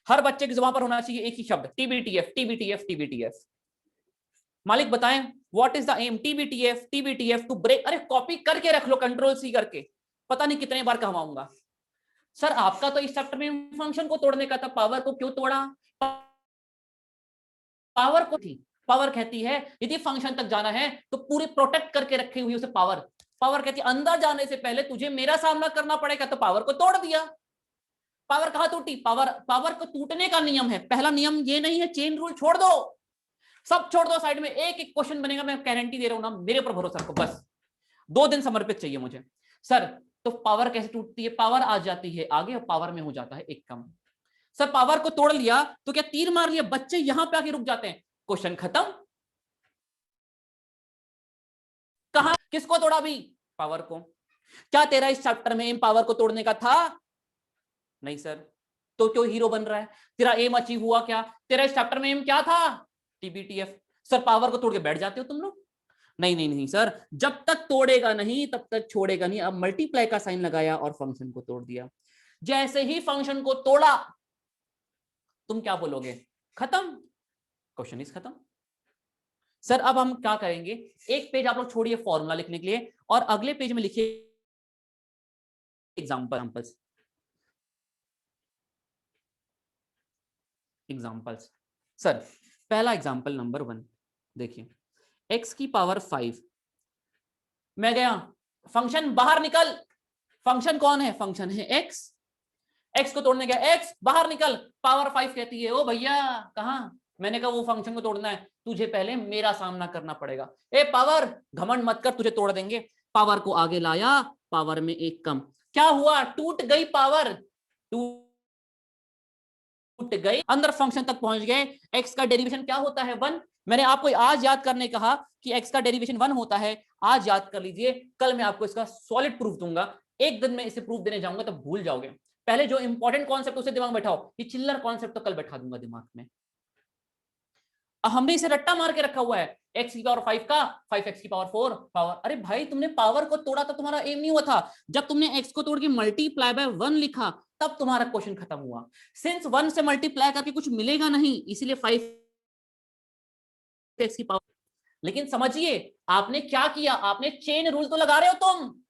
हर बच्चे की जुबान पर होना चाहिए एक ही शब्द, TBTF TBTF TBTF। मालिक बताएं what is the aim, TBTF to break. अरे कॉपी करके रख लो Ctrl+C करके, पता नहीं कितने बार कहवाऊंगा। सर आपका तो इस चैप्टर में फंक्शन को तोड़ने का था, पावर को क्यों तोड़ा, पावर को थी, पावर कहती है यदि फंक्शन तक जाना है तो पूरी प्रोटेक्ट करके रखी हुई उसे पावर, पावर कहती है अंदर जाने से पहले तुझे मेरा सामना करना पड़ेगा, तो पावर को तोड़ दिया। पावर कहां टूटी? पावर, पावर को टूटने का नियम है, पहला नियम ये नहीं है चेन रूल छोड़ दो, सब छोड़ दो साइड में, एक एक क्वेश्चन बनेगा, मैं गारंटी दे रहा हूं ना, मेरे पर भरोसा रखो, बस 2 दिन समर्पित चाहिए मुझे। सर तो पावर कैसे टूटती है? पावर आ जाती है आगे और पावर में हो जाता है एक कम। सर पावर को तोड़ लिया तो क्या तीर मार लिया, बच्चे यहां पे आके रुक जाते हैं, क्वेश्चन खत्म। कहां, किसको तोड़ा भी? पावर को। क्या तेरा इस चैप्टर में एम पावर को तोड़ने का था? नहीं सर, तो क्यों हीरो बन रहा है? तेरा एम अचीव हुआ क्या? तेरा इस चैप्टर में एम क्या था? टीबीटीएफ। सर पावर को तोड़ के बैठ जाते हो तुम लोग? नहीं नहीं नहीं सर, जब तक तोड़ेगा नहीं तब तक छोड़ेगा नहीं। अब मल्टीप्लाई का साइन लगाया और फंक्शन को तोड़ दिया, जैसे ही फंक्शन को तोड़ा तुम क्या बोलोगे? खत्म, क्वेश्चन इज खत्म। सर अब हम क्या करेंगे, एक पेज आप लोग छोड़िए फॉर्मूला लिखने के लिए और अगले पेज में लिखिए एग्जांपल्स। एग्जांपल्स सर, पहला एग्जांपल नंबर 1 देखिए, x की पावर 5, मैं गया, फंक्शन बाहर निकल, फंक्शन कौन है? फंक्शन है x, x को तोड़ने गया, x बाहर निकल, पावर 5 कहती है ओ भैया कहां? मैंने कहा वो फंक्शन को तोड़ना है तुझे पहले मेरा सामना करना पड़ेगा। ए पावर, घमंड मत कर, तुझे तोड़ देंगे। पावर को आगे लाया, पावर में एक कम, क्या हुआ? टूट गई पावर, टूट गई, अंदर फंक्शन तक पहुंच गए। x का डेरिवेशन क्या होता है? 1। मैंने आपको आज याद करने कहा कि x का डेरिवेशन 1 होता है, आज याद कर लीजिए, कल मैं आपको इसका सॉलिड प्रूफ दूंगा। एक दिन में इसे प्रूफ देने जाऊंगा तो भूल जाओगे, पहले जो इंपॉर्टेंट कॉन्सेप्ट उसे दिमाग में बैठाओ, ये चिल्लर कॉन्सेप्ट तो कल बैठा दूंगा दिमाग में। अब हमने इसे रट्टा मार के रखा हुआ है, x की पावर 5 का 5x की पावर 4 पावर। अरे भाई तुमने पावर को तोड़ा तो तुम्हारा एम नहीं हुआ था, जब तुमने x को तोड़ के मल्टीप्लाई बाय 1 लिखा तब तुम्हारा क्वेश्चन खत्म हुआ। सिंस 1 से मल्टीप्लाई करके कुछ मिलेगा नहीं, इसीलिए 5x की पावर। लेकिन समझिए आपने क्या किया, आपने चेन रूल तो लगा रहे हो तुम,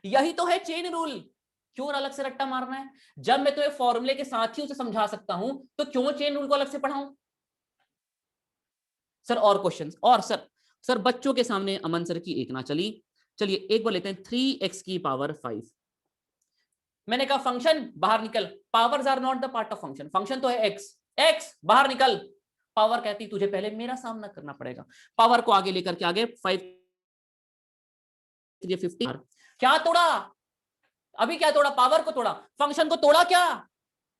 यही तो है चेन रूल। क्यों अलग से रट्टा मारना है? जब मैं तुम्हें फॉर्मूले के साथ ही उसे समझा सकता हूं तो क्यों चेन रूल को अलग से पढ़ाऊं? सर और क्वेश्चंस, और सर बच्चों के सामने अमन सर की एक ना चली, चलिए एक बार लेते हैं 3x की पावर 5। मैंने कहा फंक्शन बाहर निकल, powers are not the part of function, function तो है x, x बाहर निकल, पावर कहती तुझे पहले मेरा सामना करना पड़ेगा। पावर को आगे लेकर के आगे 5 50, क्या तोड़ा? अभी क्या तोड़ा? पावर को तोड़ा, फंक्शन को तोड़ा क्या?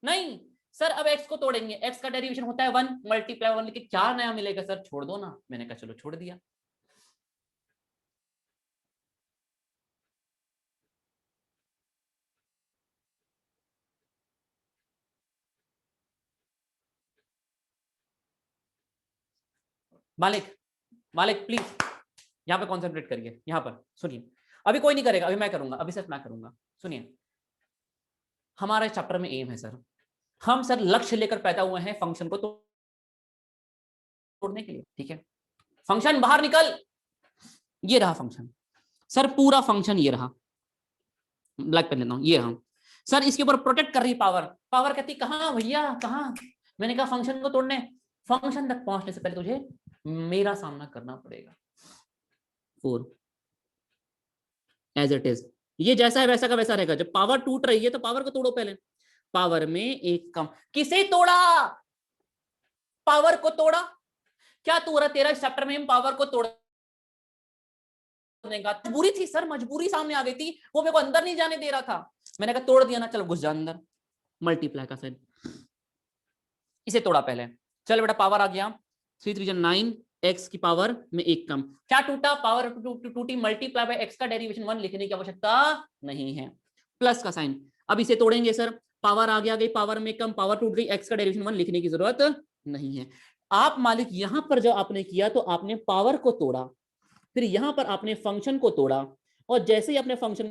नहीं सर, अब x को तोड़ेंगे, x का डेरिवेशन होता है 1 मल्टीप्लाई 1 लिखे, क्या नया मिलेगा? सर छोड़ दो ना। मैंने कहा चलो छोड़ दिया। मालिक, मालिक प्लीज यहाँ पे कॉन्सेंट्रेट करिए, यहाँ पर सुनिए, अभी कोई नहीं करेगा, अभी मैं करूंगा, अभी सिर्फ मैं करूंगा। सुनिए, हमारे चैप्टर में एम है सर, हम सर लक्ष्य लेकर पैदा हुए हैं फंक्शन को तोड़ने के लिए, ठीक है? फंक्शन बाहर निकल, ये रहा फंक्शन सर, पूरा फंक्शन ये रहा, ब्लैक पेन लेता हूं, ये रहा सर, इसके ऊपर प्रोटेक्ट कर रही पावर, पावर कहती कहां भैया कहां? मैंने कहा फंक्शन को तोड़ने, फंक्शन तक पहुंचने से पहले तुझे मेरा सामना करना पड़ेगा। 4 एज इट इज, ये जैसा है वैसा का वैसा रहेगा। जब पावर टूट रही है तो पावर को तोड़ो पहले, पावर में एक कम, किसे तोड़ा? पावर को तोड़ा। क्या तोड़ा? तेरा चैप्टर में पावर को तोड़ने का मजबूरी थी सर, मजबूरी सामने आ गई थी, वो मेरे को अंदर नहीं जाने दे रहा था। मैंने कहा तोड़ दिया ना, चलो घुस जा अंदर, मल्टीप्लाई का साइन, इसे तोड़ा पहले, चल बेटा पावर आ गया 3 3 9, x की पावर में एक कम, क्या टूटा? पावर टूटी, मल्टीप्लाई बाय x का डेरिवेशन 1 लिखने की आवश्यकता नहीं है, प्लस का साइन। अब इसे तोड़ेंगे सर, पावर आ गया, गई पावर में कम, पावर टूट गई, x का डेरिवेशन 1 लिखने की जरूरत नहीं है। आप मालिक यहां पर जो आपने किया तो आपने पावर को तोड़ा, फिर यहां पर आपने फंक्शन को तोड़ा, और जैसे ही आपने फंक्शन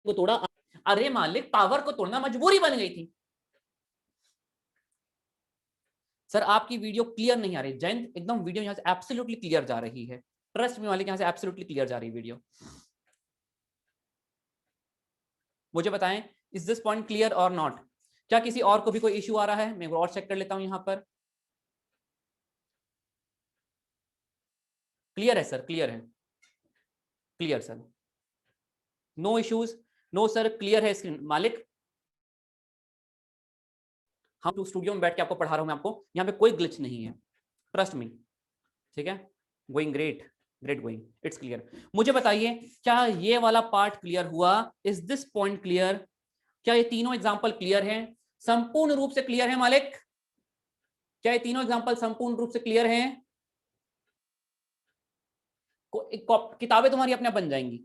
को तोड़ा, अरे मालिक पावर को तोड़ना मजबूरी बन गई थी। सर आपकी वीडियो क्लियर नहीं आ रही जयंत, एकदम वीडियो यहां से एब्सोल्युटली क्लियर जा रही है, ट्रस्ट मी मालिक, यहां से एब्सोल्युटली क्लियर जा रही है वीडियो। मुझे बताएं इज दिस पॉइंट क्लियर और नॉट? क्या किसी और को भी कोई इश्यू आ रहा है? मैं और चेक कर लेता हूं यहां पर। क्लियर है सर? क्लियर है? Clear sir? No issues? No sir, clear है स्क्रीन? मालिक हम तो स्टूडियो में बैठ के आपको पढ़ा रहा हूं मैं, आपको यहाँ पे कोई ग्लिच नहीं है, ट्रस्ट मी, ठीक है? Going great, great going, it's clear. मुझे बताइए क्या ये वाला पार्ट क्लियर हुआ? Is this point clear? क्या ये तीनों एग्जाम्पल क्लियर हैं? संपूर्ण रूप से क्लियर है मालिक? क्या ये तीनों एग्जाम्पल संपूर्ण रूप से क्लियर हैं? किताबें तुम्हारी अपने आप बन जाएंगी।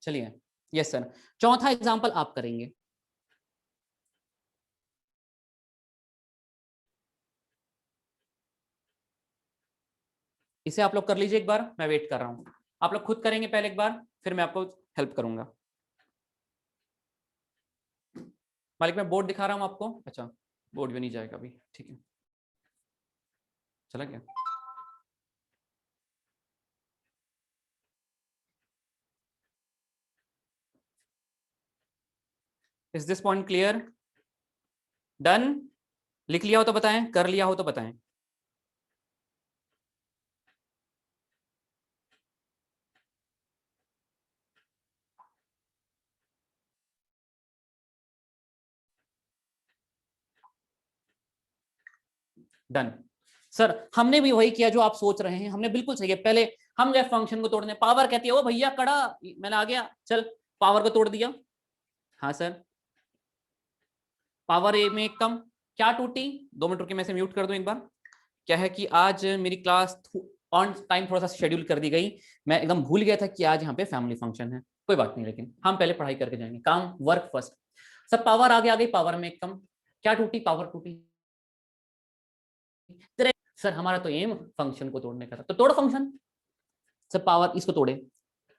चलिए, यस सर। चौथा एग्जाम्पल आप करेंगे। इसे आप लोग कर लीजिए एक बार, मैं वेट कर रहा हूं। आप लोग खुद करेंगे पहले एक बार, फिर मैं आपको हेल्प करूंगा। मालिक मैं बोर्ड दिखा रहा हूं आपको। अच्छा, बोर्ड भी नहीं जाएगा अभी, ठीक है, चला गया। Is this point clear? Done? लिख लिया हो तो बताएं, कर लिया हो तो बताएं। डन। सर हमने भी वही किया जो आप सोच रहे हैं, हमने बिल्कुल सही है। पहले हम गए फंक्शन को तोड़ने, पावर कहती है ओ भैया कड़ा, मैंने आ गया, चल पावर को तोड़ दिया। हाँ सर, पावर ए में एक कम, क्या टूटी? 2 मिनट रुकिए, मैं से म्यूट कर दूं एक बार। क्या है कि आज मेरी क्लास ऑन टाइम थोड़ा सा शेड्यूल कर दी गई, मैं एकदम भूल गया था कि आज यहाँ पे फैमिली फंक्शन है। कोई बात नहीं, लेकिन हम पहले पढ़ाई करके जाएंगे, काम वर्क फर्स्ट। सब पावर आगे आ गई, पावर में एक कम, क्या टूटी? पावर टूटी। सर हमारा तो एम फंक्शन को तोड़ने का था, तो तोड़ फंक्शन। सर पावर इसको तोड़े,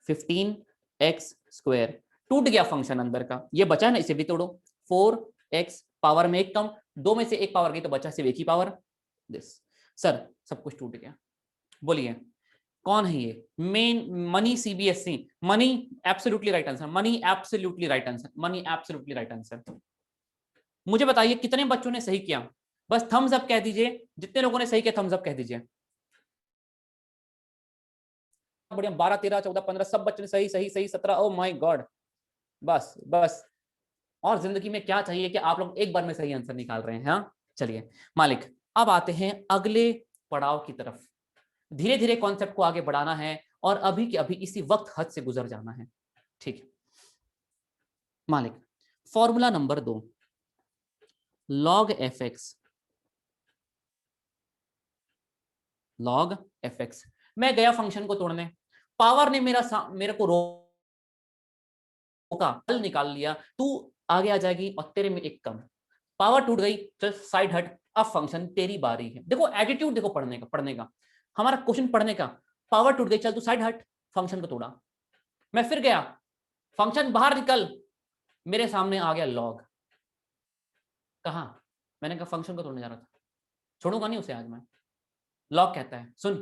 15x², टूट गया फंक्शन अंदर का, ये बचा ना, इसे भी तोड़ो, 4x, पावर में एक कम, 2 में से एक पावर गई तो बचा सिर्फ एक ही पावर, दिस। सर सब कुछ टूट गया। बोलिए कौन है ये? Main money CBSE, money absolutely right answer, money absolutely right answer, money absolutely right answer. मुझे बताइए कितने बच्चों ने सही किया? बस थम्स अप कह दीजिए, जितने लोगों ने सही किया थम्स अप कह दीजिए। बढ़िया, 12 13 14 15 सब बच्चों ने सही सही सही, 17, ओ माय गॉड। बस बस, और जिंदगी में क्या चाहिए कि आप लोग एक बार में सही आंसर निकाल रहे हैं। हाँ चलिए मालिक, अब आते हैं अगले पड़ाव की तरफ। धीरे धीरे कॉन्सेप्ट को आगे बढ़ाना है और अभी के अभी इसी वक्त हद से गुजर जाना है, ठीक है मालिक? Formula number 2, log fx, log fx। मैं गया फंक्शन को तोड़ने, पावर ने मेरे को रोका, हल निकाल लिया, तू आगे आ जाएगी और तेरे में एक कम, पावर टूट गई, चल साइड हट, अब फंक्शन तेरी बारी है। देखो एटीट्यूड देखो पढ़ने का, हमारा क्वेश्चन पढ़ने का। पावर टूट गई, चल तू साइड हट, फंक्शन को तोड़ा। मैं फिर गया, फंक्शन बाहर निकल, मेरे सामने आ गया लॉग। कहा? मैंने कहा फंक्शन को तोड़ने जा रहा था, छोड़ूंगा नहीं उसे आज मैं। लॉग कहता है सुन,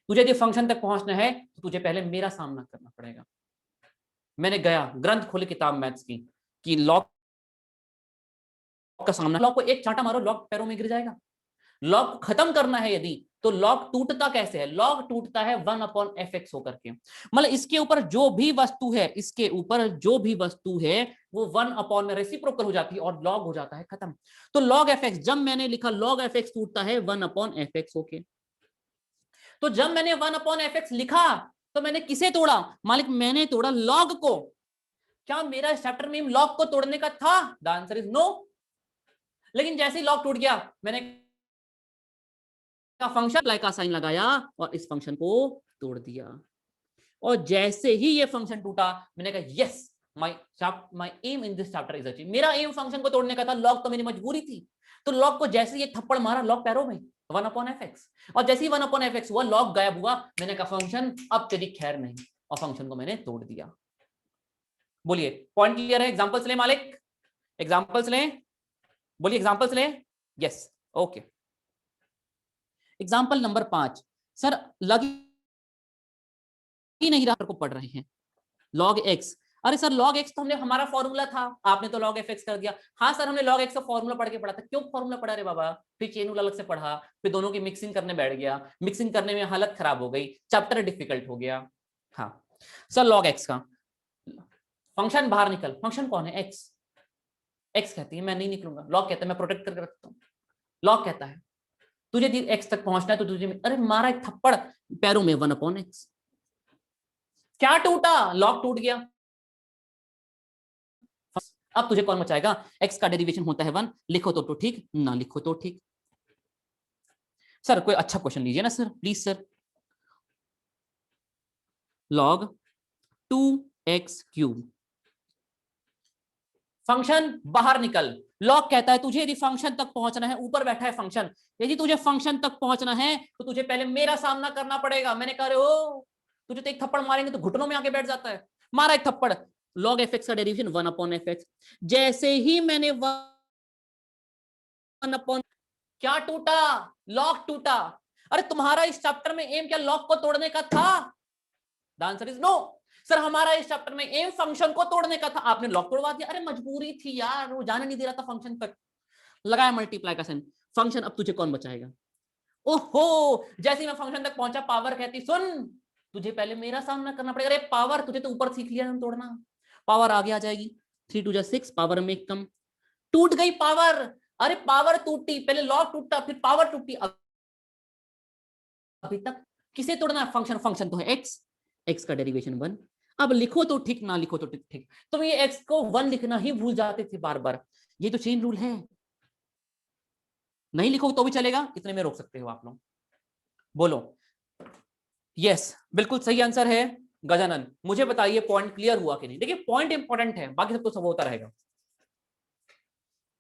तुझे यदि फंक्शन तक पहुंचना है तो तुझे पहले मेरा सामना करना पड़ेगा। मैंने गया ग्रंथ खोले किताब मैथ्स की कि लॉग का सामना, लॉग को एक चांटा मारो लॉग पैरों में गिर जाएगा। लॉग खत्म करना है यदि, तो लॉग टूटता कैसे है? लॉग टूटता है 1/fx होकर के, मतलब इसके ऊपर जो भी वस्तु है, इसके ऊपर जो भी वस्तु है वो 1 रेसिप्रोकल हो जाती है और लॉग हो जाता है खत्म। तो log fx, जब मैंने लिखा log fx टूटता है 1/fx होके, तो जब मैंने 1/fx लिखा तो मैंने किसे तोड़ा मालिक? मैंने तोड़ा लॉग को। क्या मेरा चैप्टर में लॉग को तोड़ने का था? The answer is no. लेकिन जैसे ही लॉग टूट गया, मैंने फंक्शन अप्लाई का साइन लगाया और इस फंक्शन को तोड़ दिया। और जैसे ही ये फंक्शन टूटा, मैंने कहा yes, my aim in this chapter is achieve. मेरा एम फंक्शन को तोड़ने का था, लॉग तो मेरी मजबूरी थी। तो लॉग को जैसे ये थप्पड़ मारा, लॉग पैरों में 1/fx, और जैसे ही 1/fx हुआ, लॉग गायब हुआ। मैंने कहा फंक्शन अब तेरी खैर नहीं, और फंक्शन को मैंने तोड़ दिया। बोलिए पॉइंट क्लियर है? एग्जांपल्स ले मालिक, एग्जांपल्स ले, बोलिए एग्जांपल्स ले। Yes okay. Example number 5, sir लग ही नहीं रहा को पढ़ रहे हैं। log x, अरे सर log x तो हमने हमारा फॉर्मूला था, आपने तो log fx कर दिया। हाँ सर हमने log x का फॉर्मूला पढ़ के पढ़ा था। क्यों फॉर्मूला पढ़ा रे बाबा? फिर चेन रूल अलग से पढ़ा, फिर दोनों की मिक्सिंग करने बैठ गया, मिक्सिंग करने में हालत खराब हो गई, चैप्टर डिफिकल्ट हो गया। हाँ सर log x का फंक्शन बाहर निकल, फंक्शन कौन है? x। x कहती है मैं नहीं निकलूंगा, लॉग कहता है मैं प्रोटेक्ट करके रखता हूँ। लॉग कहता है तुझे x तक पहुंचना है तो तुझे, अरे मारा एक थप्पड़ पैरों में 1/x। क्या टूटा? लॉग टूट गया। अब तुझे कौन बचाएगा? x का डेरिवेशन होता है 1, लिखो तो ठीक, ना लिखो तो ठीक। सर कोई अच्छा क्वेश्चन लीजिए ना sir, please sir. log 2x³ function बाहर निकल। लॉग कहता है तुझे यदि फंक्शन तक पहुंचना है, ऊपर बैठा है फंक्शन, यदि तुझे फंक्शन तक पहुंचना है तो तुझे पहले मेरा सामना करना पड़ेगा। मैंने कहा ओ तुझे तो एक थप्पड़ मारेंगे तो घुटनों में आके बैठ जाता है। मारा एक थप्पड़, log fx का डेरिवेशन 1/fx। जैसे ही मैंने 1/, क्या टूटा? लॉग टूटा। अरे तुम्हारा इस चैप्टर में एम क्या लॉग को तोड़ने का था? The answer is no. Sir हमारा इस चैप्टर में एम फंक्शन को तोड़ने का था, आपने लॉग तोड़वा दिया। अरे मजबूरी थी यार, वो जाने नहीं दे रहा था फंक्शन तक। लगाया मल्टीप्लाई का साइन, फंक्शन। अब तुझे कौन बचाएगा? ओहो, जैसे मैं फंक्शन तक पहुंचा, पावर कहती सुन तुझे पहले मेरा सामना करना पड़ेगा। अरे पावर तुझे तो ऊपर सीख लिया हम तोड़ना, पावर आगे आ जाएगी। 3 2 6, पावर में कम, टूट गई पावर। अरे पावर टूटी, पहले लॉग टूटा फिर पावर टूटी। अभी तक किसे तोड़ना है? फंक्शन। फंक्शन तो है एक्स, एक्स का डेरिवेशन 1। अब लिखो तो ठीक, ना लिखो तो ठीक ठीक। तुम ये एक्स को 1 लिखना ही भूल जाते थे बार बार, ये तो चेन रूल है। नहीं लिखो तो भी चलेगा, इतने में रोक सकते हो आप लोग। बोलो यस, बिल्कुल सही आंसर है गजानन। मुझे बताइए पॉइंट क्लियर हुआ कि नहीं? देखिए पॉइंट इंपॉर्टेंट है, बाकी सब तो सब होता रहेगा।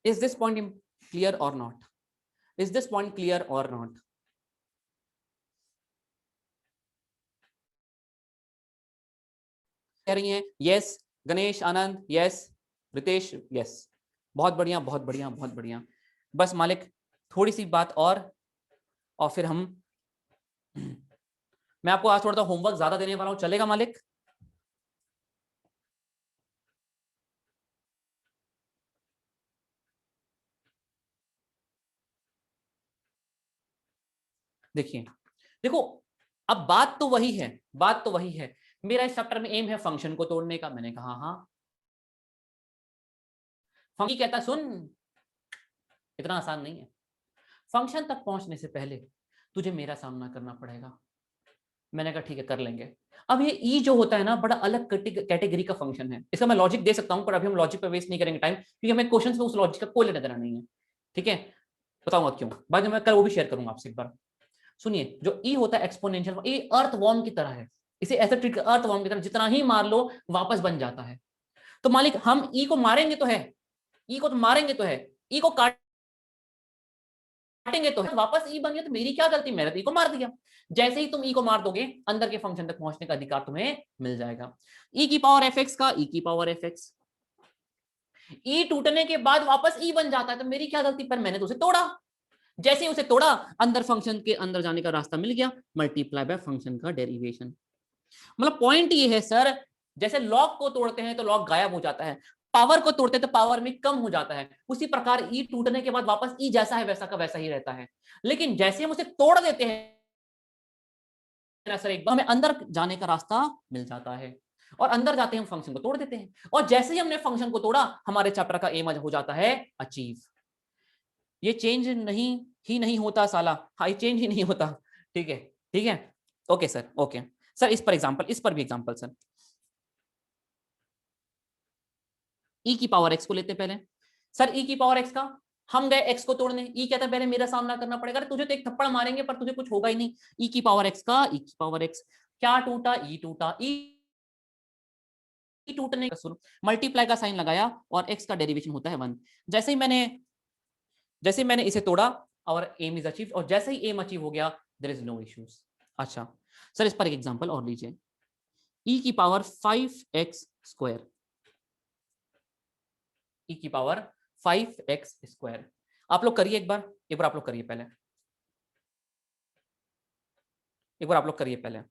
इज दिस पॉइंट क्लियर और not? Is this point clear और नॉट? कह रही हैं यस। गणेश, आनंद यस, रितेश यस। बहुत बढ़िया बहुत बढ़िया बहुत बढ़िया। बस मालिक थोड़ी सी बात और फिर हम मैं आपको आज थोड़ा सा होमवर्क ज्यादा देने वाला हूं, चलेगा मालिक? देखिए देखो, अब बात तो वही है, बात तो वही है। मेरा इस चैप्टर में एम है फंक्शन को तोड़ने का। मैंने कहा हाँ। फंक्शन कहता सुन इतना आसान नहीं है, फंक्शन तक पहुंचने से पहले तुझे मेरा सामना करना पड़ेगा। मैंने कहा ठीक है कर लेंगे। अब ये ई जो होता है ना, बड़ा अलग कैटेगरी का फंक्शन है। इसका मैं लॉजिक दे सकता हूं, पर अभी हम लॉजिक पे वेस्ट नहीं करेंगे टाइम, क्योंकि हमें क्वेश्चंस में उस लॉजिक का कोई लेना देना नहीं है। ठीक है, बताऊंगा क्यों, बाद में मैं कल वो भी शेयर करूंगा आपसे एक बार। सुनिए, जो ई होता है एक्सपोनेंशियल, ये अर्थ वॉर्म की तरह है। इसे ऐसे ट्रीट कर, अर्थ वॉर्म की तरह, जितना ही मार लो वापस बन जाता है। तो मालिक हम ई को मारेंगे तो है, ई को तो मारेंगे तो है, ई को काटेंगे तो है, वापस ई बन गया तो मेरी क्या गलती? मैंने तो ई को मार दिया। जैसे ही तुम ई को मार दोगे, अंदर के फंक्शन तक पहुंचने का अधिकार तुम्हें मिल जाएगा। ई की पावर एफ एक्स का ई की पावर एफ एक्स, ई टूटने के बाद वापस ई बन जाता है तो मेरी क्या गलती? पर मैंने तो उसे तोड़ा। जैसे ही उसे तोड़ा, अंदर फंक्शन के अंदर जाने का रास्ता मिल गया, मल्टीप्लाई बाय फंक्शन का डेरिवेशन। मतलब पॉइंट ये है सर, जैसे लॉग को तोड़ते हैं तो लॉग गायब हो जाता है, पावर को तोड़ते हैं तो पावर में कम हो जाता है, उसी प्रकार ई टूटने के बाद वापस ई जैसा है वैसा का वैसा ही रहता है। लेकिन जैसे हम उसे तोड़ देते हैं ना सर, एक बार हमें अंदर जाने का रास्ता मिल जाता है, और अंदर जाते हैं हम फंक्शन को तोड़ देते हैं, और जैसे ही हमने फंक्शन को तोड़ा, हमारे चैप्टर का एम हो जाता है अचीव। ये चेंज नहीं ही नहीं होता साला, हाई चेंज ही नहीं होता। ठीक है ठीक है, ओके सर ओके। सर इस पर एग्जांपल, इस पर भी एग्जांपल सर। ई की पावर एक्स को लेते पहले। सर ई की पावर एक्स का, हम गए एक्स को तोड़ने, ई कहता है पहले मेरा सामना करना पड़ेगा। तुझे तो एक थप्पड़ मारेंगे पर तुझे कुछ होगा ही नहीं। ई की पावर एक्स का ई की पावर एक्स, क्या टूटा? ई टूटा। ई टूटने का सुनो, मल्टीप्लाई का साइन लगाया और एक्स का डेरिवेशन होता है 1। जैसे ही मैंने इसे तोड़ा और एम इज अचीव, और जैसे ही एम अचीव हो गया देयर इज नो इश्यूज। अच्छा सर इस पर एक एग्जांपल और लीजिए। ई की पावर 5x², ई की पावर 5x²। आप लोग करिए एक बार आप लोग करिए पहले, एक बार आप लोग करिए पहले।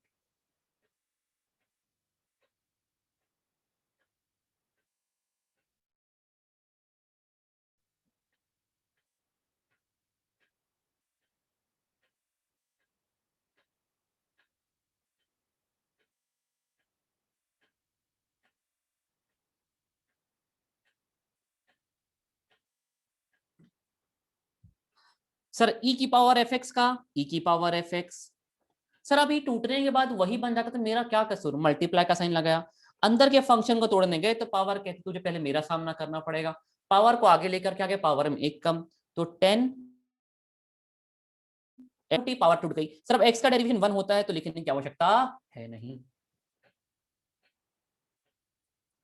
सर ई की पावर एफ एक्स का ई की पावर एफ एक्स। सर अभी टूटने के बाद वही बन जाता, तो मेरा क्या कसूर, मल्टीप्लाई का साइन लगाया, अंदर के फंक्शन को तोड़ने गए तो पावर कहती तुझे पहले मेरा सामना करना पड़ेगा, पावर को आगे लेकर के आगे पावर में एक कम, तो 10 पावर टूट गई। सर अब एक्स का डेरिवेशन 1 होता है तो लिखने की आवश्यकता है नहीं।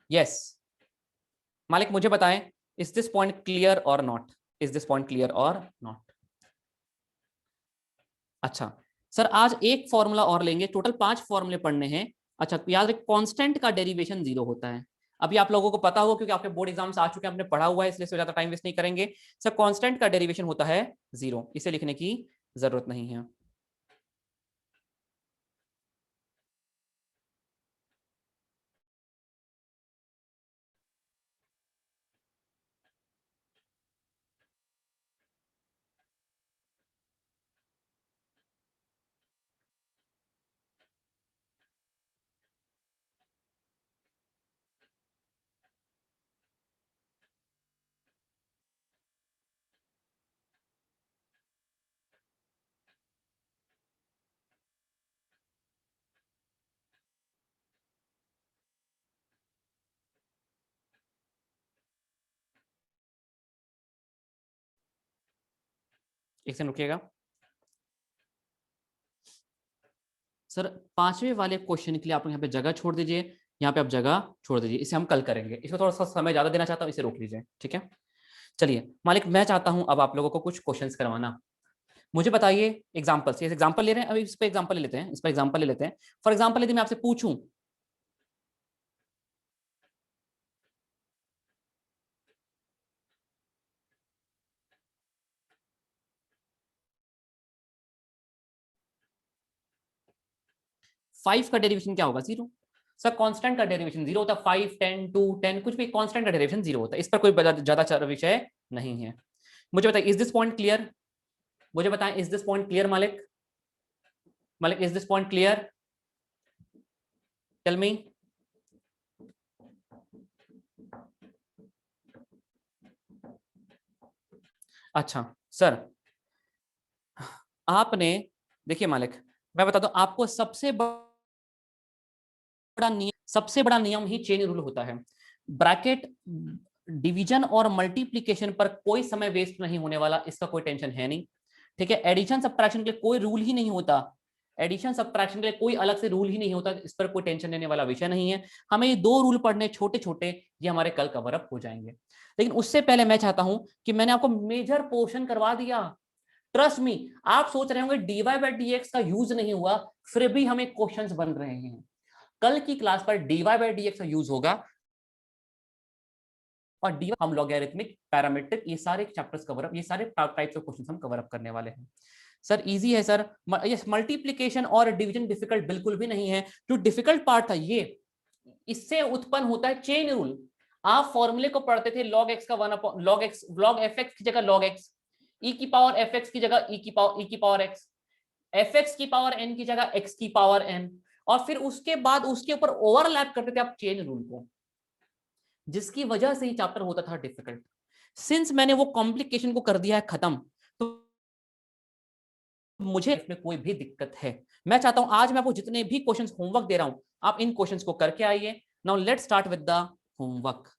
यस मालिक मुझे बताएं, इज दिस पॉइंट क्लियर और not, is this point clear और नॉट? अच्छा सर आज एक फॉर्मूला और लेंगे, टोटल 5 फॉर्मूले पढ़ने हैं। अच्छा याद रख कांस्टेंट का डेरिवेशन 0 होता है, अभी आप लोगों को पता होगा क्योंकि आपके बोर्ड एग्जाम्स आ चुके हैं, आपने पढ़ा हुआ है, इसलिए ज्यादा टाइम वेस्ट नहीं करेंगे। सर कांस्टेंट का डेरिवेशन होता है 0, इसे लिखने की जरूरत नहीं है। एक सेकंड रुकिएगा सर, 5वें वाले क्वेश्चन के लिए आप यहाँ पे जगह छोड़ दीजिए, यहाँ पे आप जगह छोड़ दीजिए, इसे हम कल करेंगे, इसमें थोड़ा सा समय ज्यादा देना चाहता हूँ, इसे रोक लीजिए ठीक है। चलिए मालिक मैं चाहता हूं अब आप लोगों को कुछ क्वेश्चंस करवाना, मुझे बताइए एग्जांपल से, एग्जांपल ले रहे हैं अभी, इस पे एग्जांपल ले लेते हैं, इस पर एग्जांपल ले लेते हैं। फॉर एग्जांपल यदि मैं आपसे पूछूं 5 का डेरिवेशन क्या होगा, 0। सर कांस्टेंट का डेरिवेशन 0 होता है, 5 10 2 10 कुछ भी कांस्टेंट का डेरिवेशन 0 होता है, इस पर कोई ज्यादा विषय नहीं है। मुझे बताइए इज दिस पॉइंट क्लियर, मुझे बताएं इज दिस पॉइंट क्लियर मालिक, मालिक is this point clear, tell me. अच्छा सर आपने देखिए मालिक मैं बता दूं आपको, सबसे बड़ा नियम ही चेन रूल होता है। ब्रैकेट डिवीजन और मल्टीप्लीकेशन पर कोई समय वेस्ट नहीं होने वाला, इसका कोई टेंशन है नहीं ठीक है। एडिशन सब्ट्रैक्शन के लिए कोई रूल ही नहीं होता, एडिशन सब्ट्रैक्शन के लिए कोई अलग से रूल ही नहीं होता, इस पर कोई टेंशन लेने वाला विषय नहीं है। हमें ये 2 रूल पढ़ने छोटे छोटे, ये हमारे कल कवर अप हो जाएंगे। लेकिन उससे पहले मैं चाहता हूं कि मैंने आपको मेजर पोर्शन करवा दिया, ट्रस्ट मी। आप सोच रहे होंगे dy बाई डी एक्स का यूज नहीं हुआ, फिर भी हमें क्वेश्चंस बन रहे हैं। कल की क्लास पर dy बाई डी एक्स का यूज होगा और डी हम लॉगरिथमिक पैरामीट्रिक ये सारे चैप्टर्स कवर अप, ये सारे टाइप्स ऑफ क्वेश्चंस हम कवर अप करने वाले हैं। सर इजी है सर, यस मल्टीप्लिकेशन और डिवीजन डिफिकल्ट बिल्कुल भी नहीं है, जो डिफिकल्ट पार्ट था ये, इससे उत्पन्न होता है चेन रूल। आप फॉर्मूले को पढ़ते थे log x का 1 log x, log fx की जगह log x, e की पावर fx की जगह e की पावर x, fx की पावर n की जगह x की पावर n, और फिर उसके बाद उसके ऊपर ओवरलैप करते थे आप चेन रूल को, जिसकी वजह से ही चैप्टर होता था डिफिकल्ट। सिंस मैंने वो कॉम्प्लिकेशन को कर दिया है खत्म, तो मुझे इसमें कोई भी दिक्कत है। मैं चाहता हूं आज मैं आपको जितने भी क्वेश्चंस होमवर्क दे रहा हूं, आप इन क्वेश्चंस को करके आइए। Now let's start with the homework.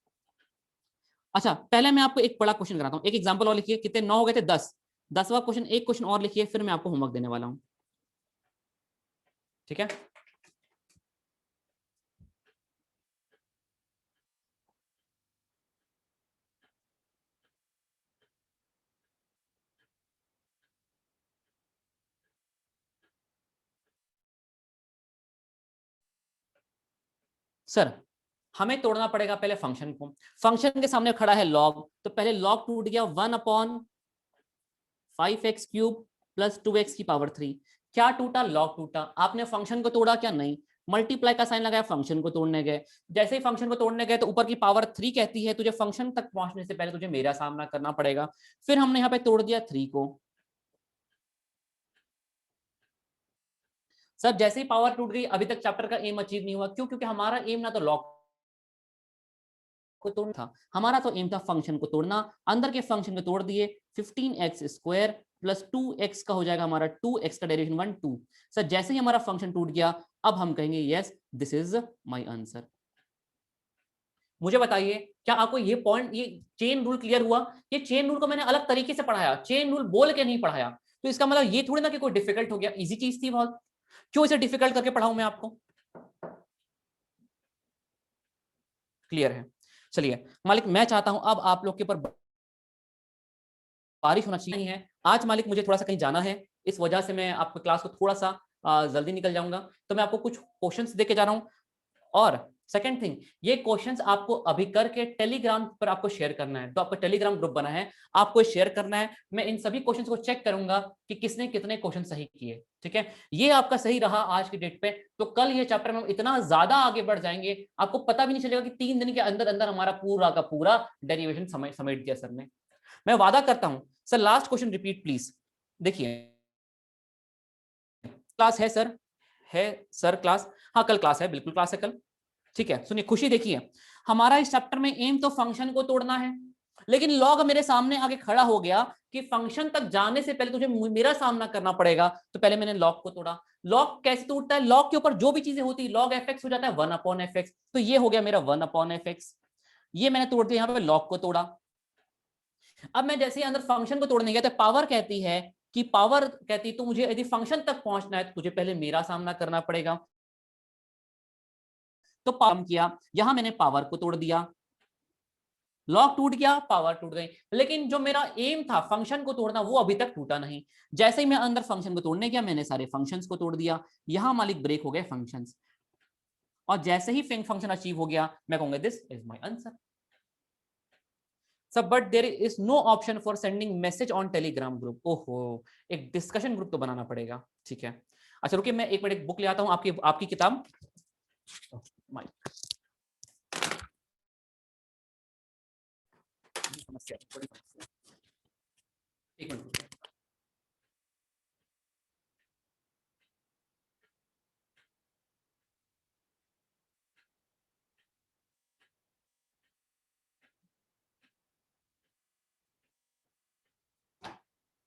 अच्छा पहले मैं आपको एक बड़ा क्वेश्चन कराता हूं, एक एग्जांपल और लिखिए, कितने 9 हो गए थे, 10, 10वां क्वेश्चन, एक क्वेश्चन और लिखिए, फिर मैं आपको होमवर्क देने वाला हूं ठीक है। सर हमें तोड़ना पड़ेगा पहले फंक्शन को, फंक्शन के सामने खड़ा है लॉग, तो पहले लॉग टूट गया 1/5x³ प्लस 2x की पावर 3, क्या टूटा, लॉग टूटा। आपने फंक्शन को तोड़ा क्या, नहीं, मल्टीप्लाई का साइन लगाया, फंक्शन को तोड़ने गए, जैसे ही फंक्शन को तोड़ने गए तो ऊपर की पावर 3 कहती है तुझे फंक्शन तक पहुंचने से पहले तुझे मेरा सामना करना पड़ेगा, फिर हमने यहाँ पे तोड़ दिया 3 को। सर जैसे ही पावर टूट गई अभी तक चैप्टर का एम अचीव नहीं हुआ, क्यों, क्योंकि हमारा एम ना तो लॉग को तोड़ना था, हमारा तो एम था फंक्शन को तोड़ना। अंदर के फंक्शन को तोड़ दिए, 15x² प्लस 2x का हो जाएगा हमारा 2x का डेरिवेशन 1 2। सर जैसे ही हमारा फंक्शन टूट गया अब हम कहेंगे yes this is my answer. मुझे बताइए क्या आपको ये पॉइंट, ये चेन रूल क्लियर हुआ? ये चेन रूल को मैंने अलग तरीके से पढ़ाया, चेन रूल बोल के नहीं पढ़ाया, तो इसका मतलब ये थोड़ी ना कि कोई डिफिकल्ट हो गया, इजी चीज थी बहुत। क्यों इसे डिफिकल्ट करके पढ़ाऊं मैं आपको? क्लियर है? चलिए मालिक मैं चाहता हूं अब आप लोग के ऊपर बारिश होना चाहिए नहीं है आज मालिक, मुझे थोड़ा सा कहीं जाना है, इस वजह से मैं आपको क्लास को थोड़ा सा जल्दी निकल जाऊंगा, तो मैं आपको कुछ क्वेश्चंस देके जा रहा हूं। और सेकंड थिंग, ये क्वेश्चंस आपको अभी करके टेलीग्राम पर आपको शेयर करना है, तो आपका टेलीग्राम ग्रुप बना है, आपको शेयर करना है। मैं इन सभी क्वेश्चंस को चेक करूंगा कि किसने कितने क्वेश्चन सही किए, ठीक है? ये आपका सही रहा आज की डेट पे, तो कल ये चैप्टर में इतना ज्यादा आगे बढ़ जाएंगे आपको पता भी नहीं चलेगा कि 3 दिन के अंदर अंदर हमारा पूरा का पूरा डेरिवेशन समेट दिया सर ने। मैं वादा करता हूं sir, last question repeat please. देखिए क्लास है सर? है सर क्लास? हाँ कल क्लास है, बिल्कुल क्लास है कल। ठीक है सुनिए खुशी, देखिए हमारा इस चैप्टर में एम तो फंक्शन को तोड़ना है, लेकिन लॉग मेरे सामने आगे खड़ा हो गया कि फंक्शन तक जाने से पहले तुझे मेरा सामना करना पड़ेगा, तो पहले मैंने लॉग को तोड़ा। लॉग कैसे टूटता है? लॉग के ऊपर जो भी चीजें होती है लॉग एफ एक्स हो जाता है 1/f, तो ये हो गया मेरा 1/f, ये मैंने तोड़ दिया, यहाँ पे लॉग को तोड़ा। अब मैं जैसे अंदर फंक्शन को तोड़ने गया तो पावर कहती है कि पावर कहती है तो मुझे यदि फंक्शन तक पहुंचना है तो तुझे पहले मेरा सामना करना पड़ेगा, तो काम किया, यहां मैंने पावर को तोड़ दिया, लॉग टूट गया, पावर टूट गई, लेकिन जो मेरा एम था फंक्शन को तोड़ना वो अभी तक टूटा नहीं। जैसे ही मैं अंदर फंक्शन को तोड़ने गया मैंने सारे फंक्शंस को तोड़ दिया, यहां मालिक ब्रेक हो गए फंक्शंस, और जैसे ही फंक्शन अचीव हो गया मैं कहूंगा दिस इज माय आंसर। सब but there is no option for sending message on Telegram group. ओहो, एक डिस्कशन ग्रुप तो बनाना पड़ेगा, ठीक है। अच्छा रुकिए मैं एक मिनट एक बुक ले आता हूं, आपकी आपकी किताब। माइक समस्या, बड़ी समस्या, एक मिनट।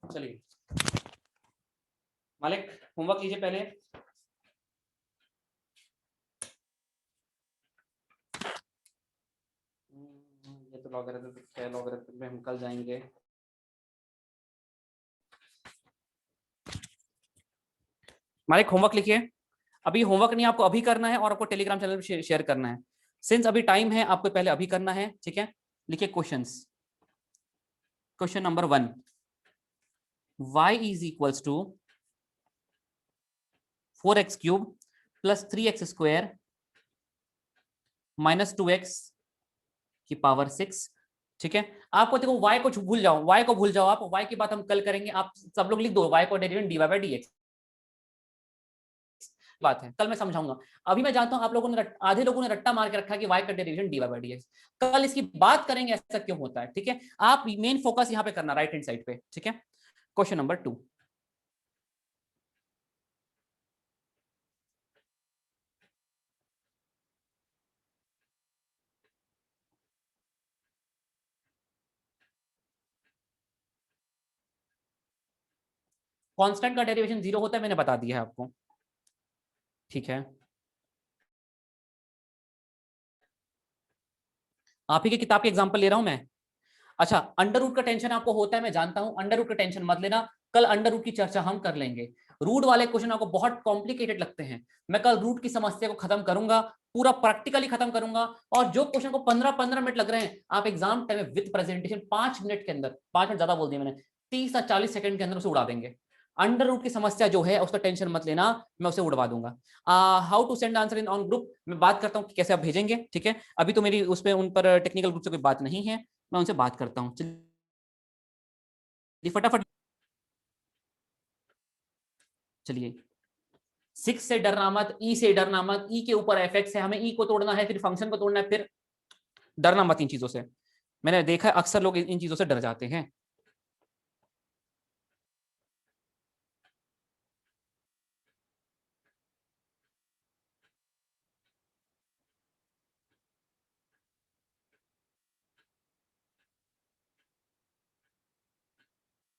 चलिए मालिक होमवर्क लीजिए पहले। ये तो लॉगरिथम है, लॉगरिथम में हम कल जाएंगे। मालिक होमवर्क लिखिए, अभी होमवर्क नहीं आपको अभी करना है और आपको टेलीग्राम चैनल पे शेयर करना है, सिंस अभी टाइम है आपको पहले अभी करना है, ठीक है। लिखिए questions. Question number 1, y is equals to 4x³ plus 3x² minus 2x की पावर 6, ठीक है। आपको देखो y को भूल जाओ, y को भूल जाओ, आप y की बात हम कल करेंगे, आप सब लोग लिख दो y को डेरिवेटिव dy/dx बात है, कल मैं समझाऊंगा। अभी मैं जानता हूं आप लोगों ने आधे लोगों ने रट्टा मार के रखा कि y का डेरिवेशन dy/dx, कल इसकी बात करेंगे ऐसा क्यों होता है, ठीक है। आप मेन फोकस यहां पे करना राइट हैंड साइड पे, ठीक है। क्वेश्चन नंबर 2, कांस्टेंट का डेरिवेशन 0 होता है, मैंने बता दिया है आपको, ठीक है। आप ही की किताब के एग्जांपल ले रहा हूं मैं। अच्छा अंडर रूट का टेंशन आपको होता है मैं जानता हूं, अंडर रूट का टेंशन मत लेना, कल अंडर रूट की चर्चा हम कर लेंगे। रूट वाले क्वेश्चन आपको बहुत कॉम्प्लिकेटेड लगते हैं, मैं कल रूट की समस्या को खत्म करूंगा, पूरा प्रैक्टिकली खत्म करूंगा, और जो क्वेश्चन को 15-15 मिनट लग रहे हैं आप एग्जाम टाइम में विद प्रेजेंटेशन 5 मिनट के अंदर, 5 मिनट ज्यादा बोल दिया मैंने, 30 या 40 सेकंड के अंदर उसे उड़ा देंगे। अंडर रूट की समस्या जो है उसका टेंशन मत लेना, मैं उसे उड़वा दूंगा। How to send answer in on group मैं बात करता हूँ कि कैसे आप भेजेंगे, ठीक है। अभी तो मेरी उस पर उन पर टेक्निकल ग्रुप से कोई बात नहीं है, मैं उनसे बात करता हूँ, फटाफट। चलिए 6 से डरना मत, ई से डरना मत, ई के ऊपर एफ एक्स है, हमें ई को तोड़ना है, फिर फंक्शन को तोड़ना है, फिर डरना मत इन चीजों से। मैंने देखा है अक्सर लोग इन चीजों से डर जाते हैं।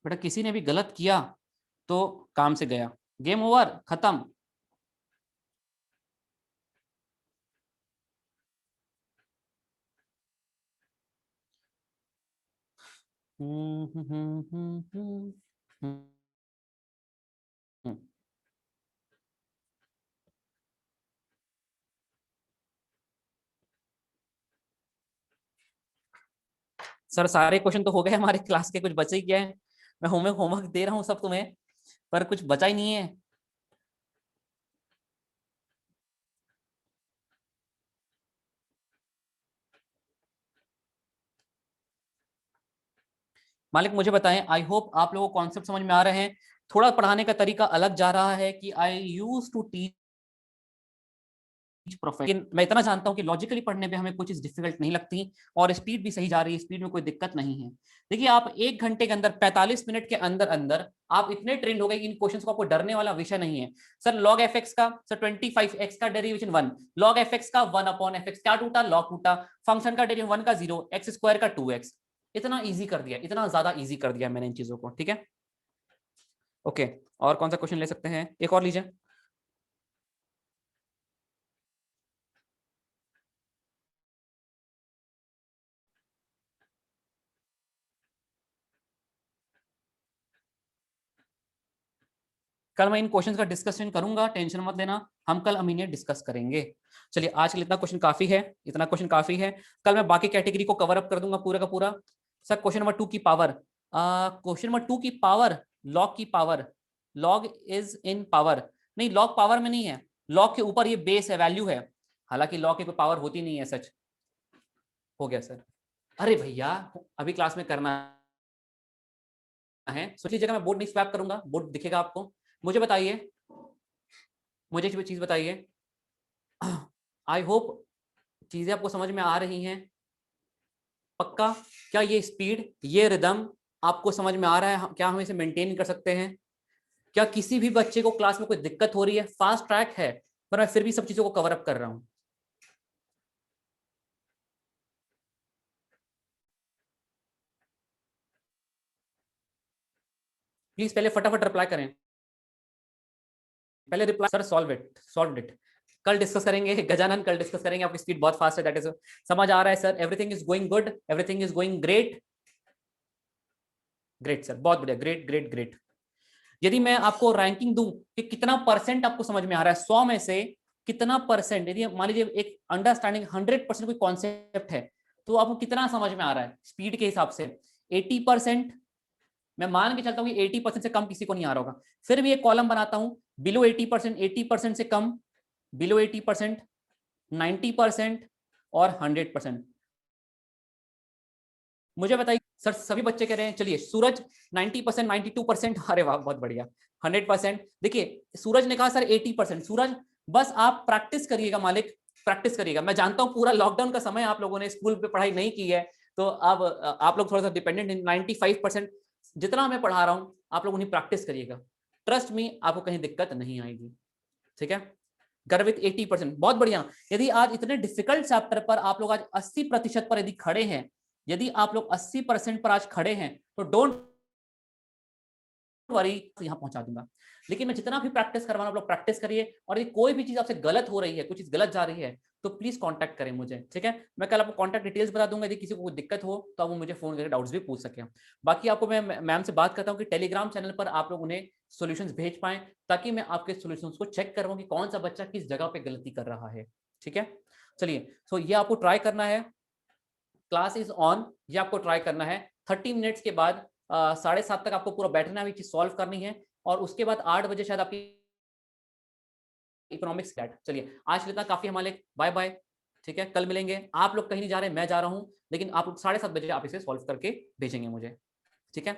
बेटा किसी ने भी गलत किया तो काम से गया, गेम ओवर, खत्म। सर सारे क्वेश्चन तो हो गए हमारे क्लास के, कुछ बचे ही क्या है? मैं होमवर्क होमवर्क दे रहा हूँ सब तुम्हें, पर कुछ बचा ही नहीं है। मालिक मुझे बताएं, आई होप आप लोगों को कॉन्सेप्ट समझ में आ रहे हैं। थोड़ा पढ़ाने का तरीका अलग जा रहा है कि आई यूज टू टीच प्रोफेशन। मैं इतना जानता हूं कि लॉजिकली पढ़ने पे हमें कोई चीज डिफिकल्ट नहीं लगती, और स्पीड भी सही जा रही है, स्पीड में कोई दिक्कत नहीं है। देखिए आप 1 घंटे के अंदर 45 मिनट के अंदर अंदर आप इतने ट्रेंड हो गए कि इन क्वेश्चंस को आपको डरने वाला विषय नहीं है। सर लॉग एफ एक्स का, सर 25x का डेरिवेशन 1, लॉग एफ एक्स का 1/f क्या टूटा, लॉग टूटा, फंक्शन का डेरिवेशन 1 का 0, एक्स स्क्वायर का 2x। इतना इजी कर दिया, इतना ज्यादा इजी कर दिया मैंने इन चीजों को, ठीक है। ओके, और कौन सा क्वेश्चन ले सकते हैं, एक और लीजिए। कल मैं इन क्वेश्चंस का डिस्कशन करूंगा, टेंशन मत लेना, हम कल अमीनियत डिस्कस करेंगे। चलिए आज के लिए इतना क्वेश्चन काफी है, इतना क्वेश्चन काफी है। कल मैं बाकी कैटेगरी को कवर अप कर दूंगा पूरा का पूरा। सर क्वेश्चन नंबर 2 की पावर, क्वेश्चन नंबर 2 की पावर, लॉग की power, log is in power, नहीं लॉग पावर में नहीं है, लॉग के ऊपर ये बेस है, वैल्यू है, हालांकि लॉग की कोई पावर होती नहीं है, सच। हो गया सर। अरे भैया अभी क्लास में करना है, सोच लीजिएगा मैं बोर्ड नहीं स्वैप करूंगा, बोर्ड दिखेगा आपको। मुझे बताइए, मुझे एक चीज बताइए, आई होप चीजें आपको समझ में आ रही हैं पक्का? क्या ये स्पीड, ये रिदम आपको समझ में आ रहा है? क्या हम इसे मेंटेन कर सकते हैं? क्या किसी भी बच्चे को क्लास में कोई दिक्कत हो रही है? फास्ट ट्रैक है पर मैं फिर भी सब चीजों को कवर अप कर रहा हूं। प्लीज पहले फटाफट रिप्लाई करें, पहले reply. Sir solve it, solve it, कल डिस्कस करेंगे गजानन, कल डिस्कस करेंगे। आपकी स्पीड बहुत फास्ट है, दैट इज समझ आ रहा है sir. Everything is going good, everything is going great, great sir, बहुत बढ़िया, ग्रेट ग्रेट ग्रेट। यदि मैं आपको रैंकिंग दूं कि कितना परसेंट आपको समझ में आ रहा है 100 में से, कितना परसेंट, यदि मान लीजिए एक अंडरस्टैंडिंग 100% कोई कॉन्सेप्ट है, तो आपको कितना समझ में आ रहा है स्पीड के हिसाब से? 80%। मैं मान के चलता हूँ कि 80% से कम किसी को नहीं आ रहा होगा। फिर भी एक कॉलम बनाता हूं, बिलो 80%, 80% से कम, बिलो 80%, 90% और 100%। मुझे बताइए सर, सभी बच्चे कह रहे हैं। चलिए सूरज 90%, 92%, अरे वाह बहुत बढ़िया, 100%। देखिए सूरज ने कहा सर 80%। सूरज बस आप प्रैक्टिस करिएगा मालिक, प्रैक्टिस करिएगा। मैं जानता हूं पूरा लॉकडाउन का समय आप लोगों ने स्कूल पे पढ़ाई नहीं की है, तो अब आप लोग थोड़ा सा डिपेंडेंट। 95% जितना मैं पढ़ा रहा हूं आप लोग उन्हें प्रैक्टिस करिएगा, ट्रस्ट मी आपको कहीं दिक्कत नहीं आएगी, ठीक है। गर्वित 80%, बहुत बढ़िया। यदि आज इतने डिफिकल्ट चैप्टर पर आप लोग आज 80% पर यदि खड़े हैं, यदि आप लोग 80% पर आज खड़े हैं, तो डोंट वरी, यहां पहुंचा दूंगा। लेकिन मैं जितना भी प्रैक्टिस करवाना आप लोग प्रैक्टिस करिए, और यदि कोई भी चीज आपसे गलत हो रही है, कुछ चीज गलत जा रही है, तो प्लीज कांटेक्ट करें मुझे, ठीक है। मैं कल आपको कांटेक्ट डिटेल्स बता दूंगा, यदि किसी को कोई दिक्कत हो तो आप वो मुझे फोन करके डाउट्स भी पूछ सकें। बाकी आपको मैं मैम से बात करता हूँ कि टेलीग्राम चैनल पर आप लोग उन्हें सॉल्यूशंस भेज पाएं, ताकि मैं आपके सॉल्यूशंस को चेक करूँ कि कौन सा बच्चा किस जगह पे गलती कर रहा है, ठीक है। चलिए सो ये आपको ट्राई करना है, क्लास इज ऑन, ये आपको ट्राई करना है। 30 मिनट्स के बाद 7:30 तक आपको पूरा बैठना है, चीज सॉल्व करनी है, और उसके बाद 8 बजे शायद आपकी इकोनॉमिक्स स्टार्ट। चलिए आज के लिए इतना काफी हमारे, बाय बाय, ठीक है। कल मिलेंगे, आप लोग कहीं नहीं जा रहे, मैं जा रहा हूं, लेकिन आप 7:30 बजे आप इसे सॉल्व करके भेजेंगे मुझे, ठीक है।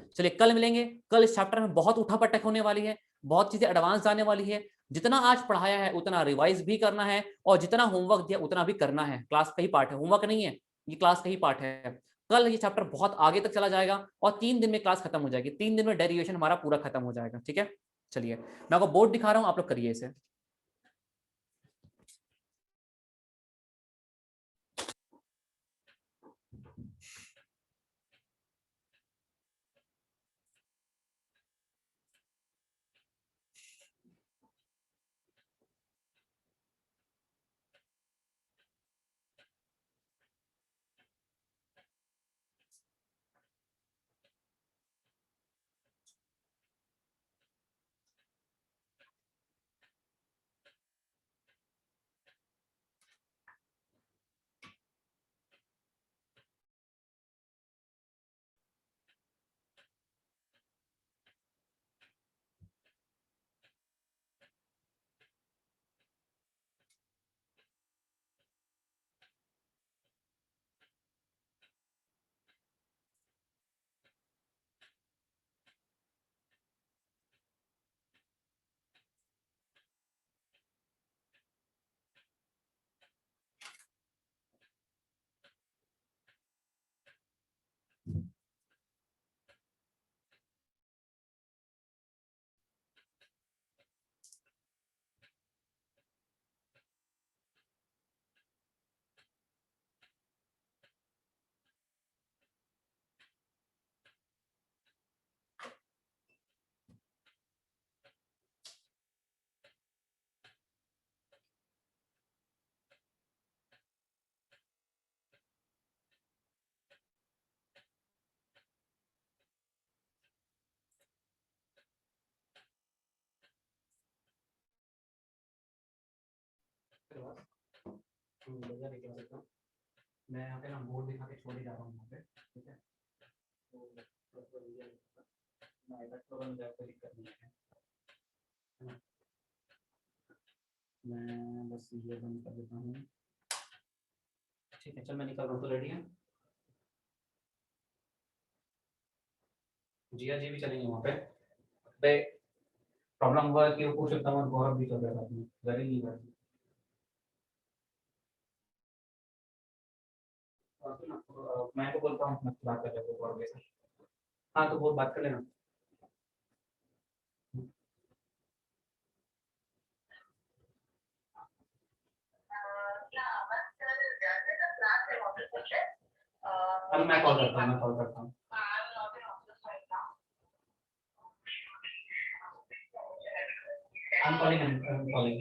चलिए कल मिलेंगे। कल इस चैप्टर में बहुत उठापटक होने वाली है, बहुत चीजें एडवांस जाने वाली है। जितना आज पढ़ाया है उतना रिवाइज भी करना है, और जितना होमवर्क दिया उतना भी करना है। क्लास का ही पार्ट है, होमवर्क नहीं है, ये क्लास का ही पार्ट है। कल ये चैप्टर बहुत आगे तक चला जाएगा, और 3 दिन में क्लास खत्म हो जाएगी, 3 दिन में डेरिवेशन हमारा पूरा खत्म हो जाएगा, ठीक है। चलिए मैं आपको बोर्ड दिखा रहा हूँ, आप लोग करिए इसे। आपके पास बढ़िया लेके आ सकता हूँ मैं यहाँ पे ना बोर्ड दिखा के छोड़ ही जा रहा हूँ यहाँ पे ठीक है तो मैं आईपैड तो बंद जाकर दिक्कत नहीं है मैं बस ये बंद कर देता हूँ ठीक है चल मैं निकल रहा हूँ तो रेडी है जिया जी भी चलेंगे वहाँ पे प्रॉब्लम हुआ कि वो पूछ सकता हूँ गौरव भी चल रहा था घर ही नहीं घर मैं तो बोलता हूँ बात कर रहे गौरव के साथ हाँ तो बहुत बात कर लेना अब मैं कॉल करता हूँ I'm calling I'm calling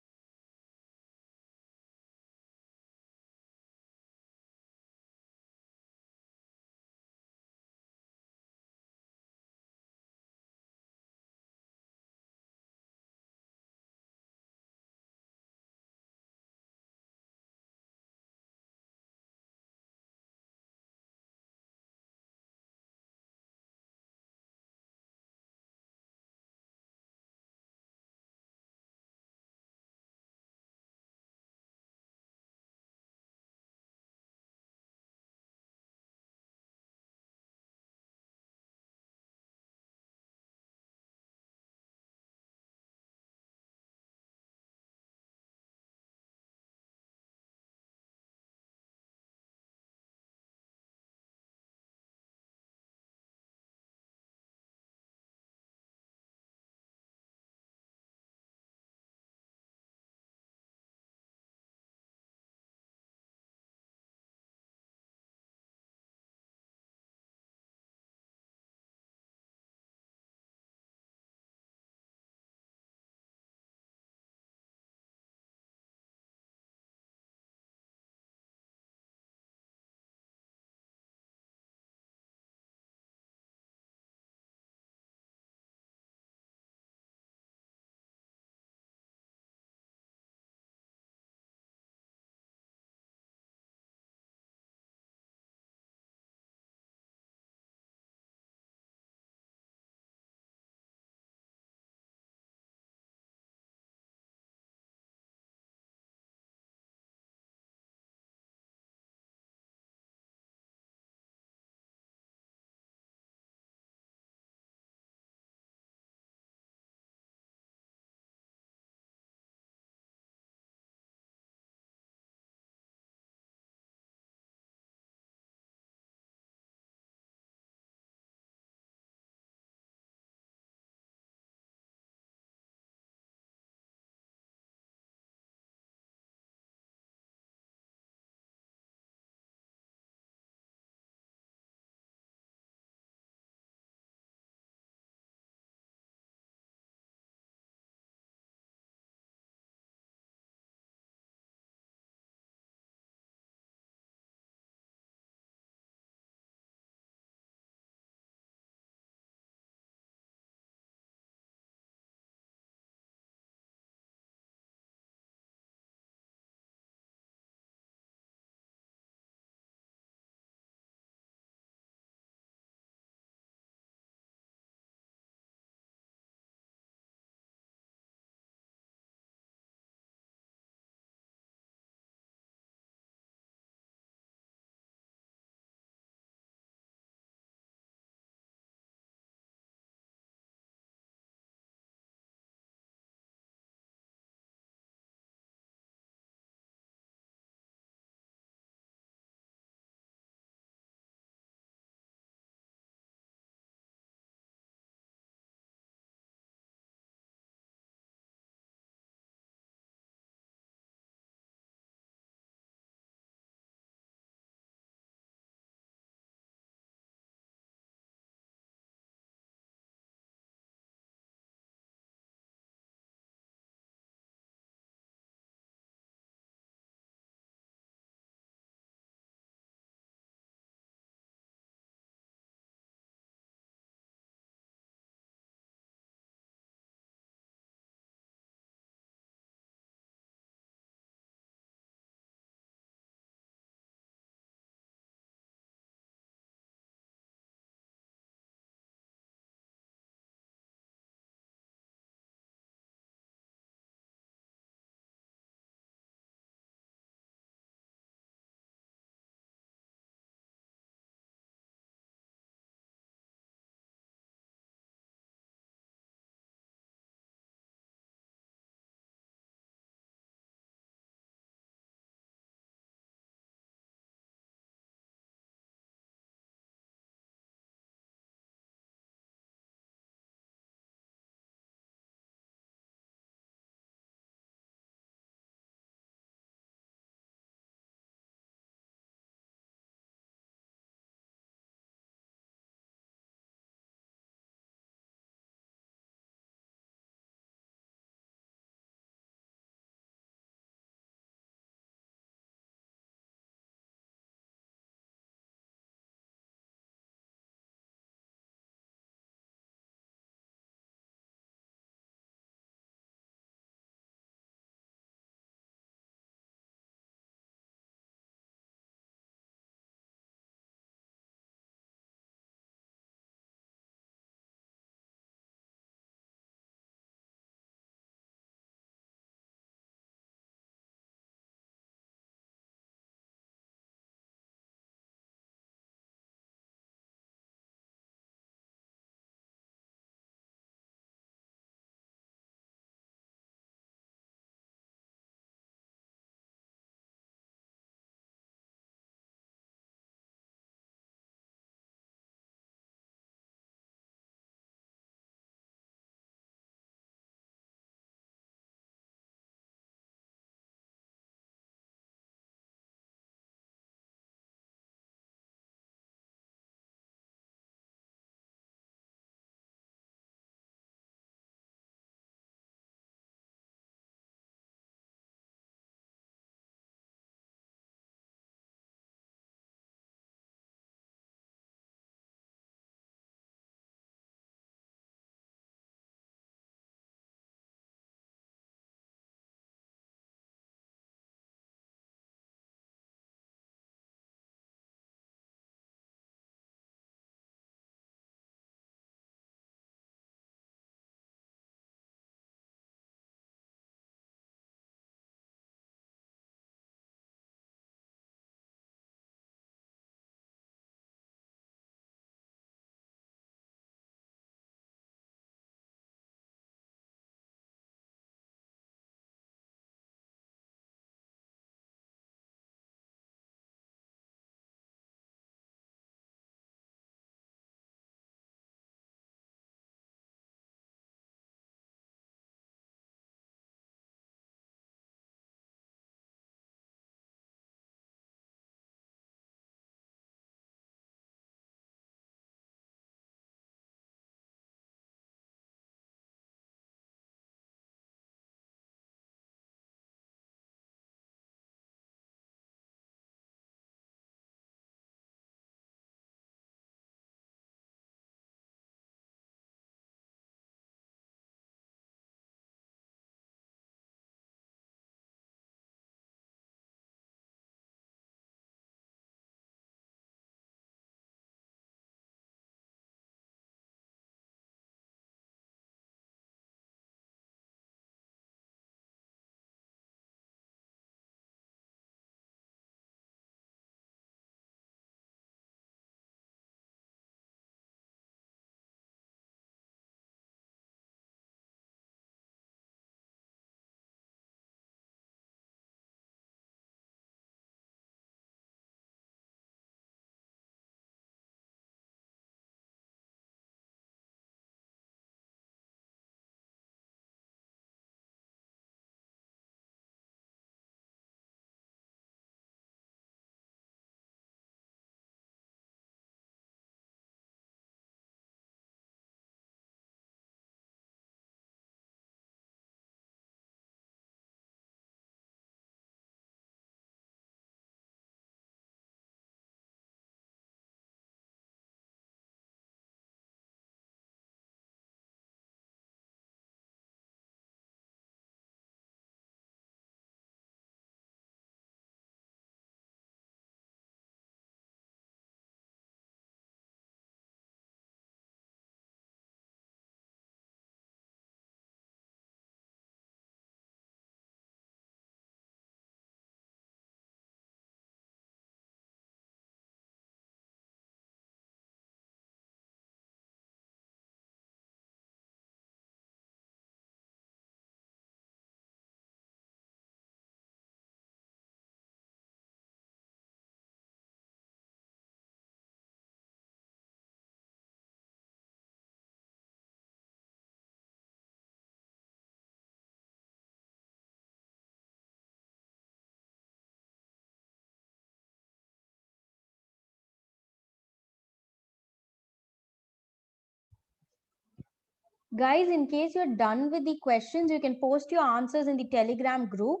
Guys, in case you're done with the questions, you can post your answers in the Telegram group.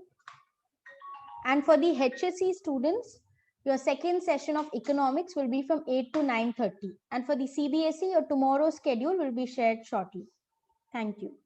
And for the HSC students, your second session of economics will be from 8 to 9:30. And for the CBSE, your tomorrow's schedule will be shared shortly. Thank you.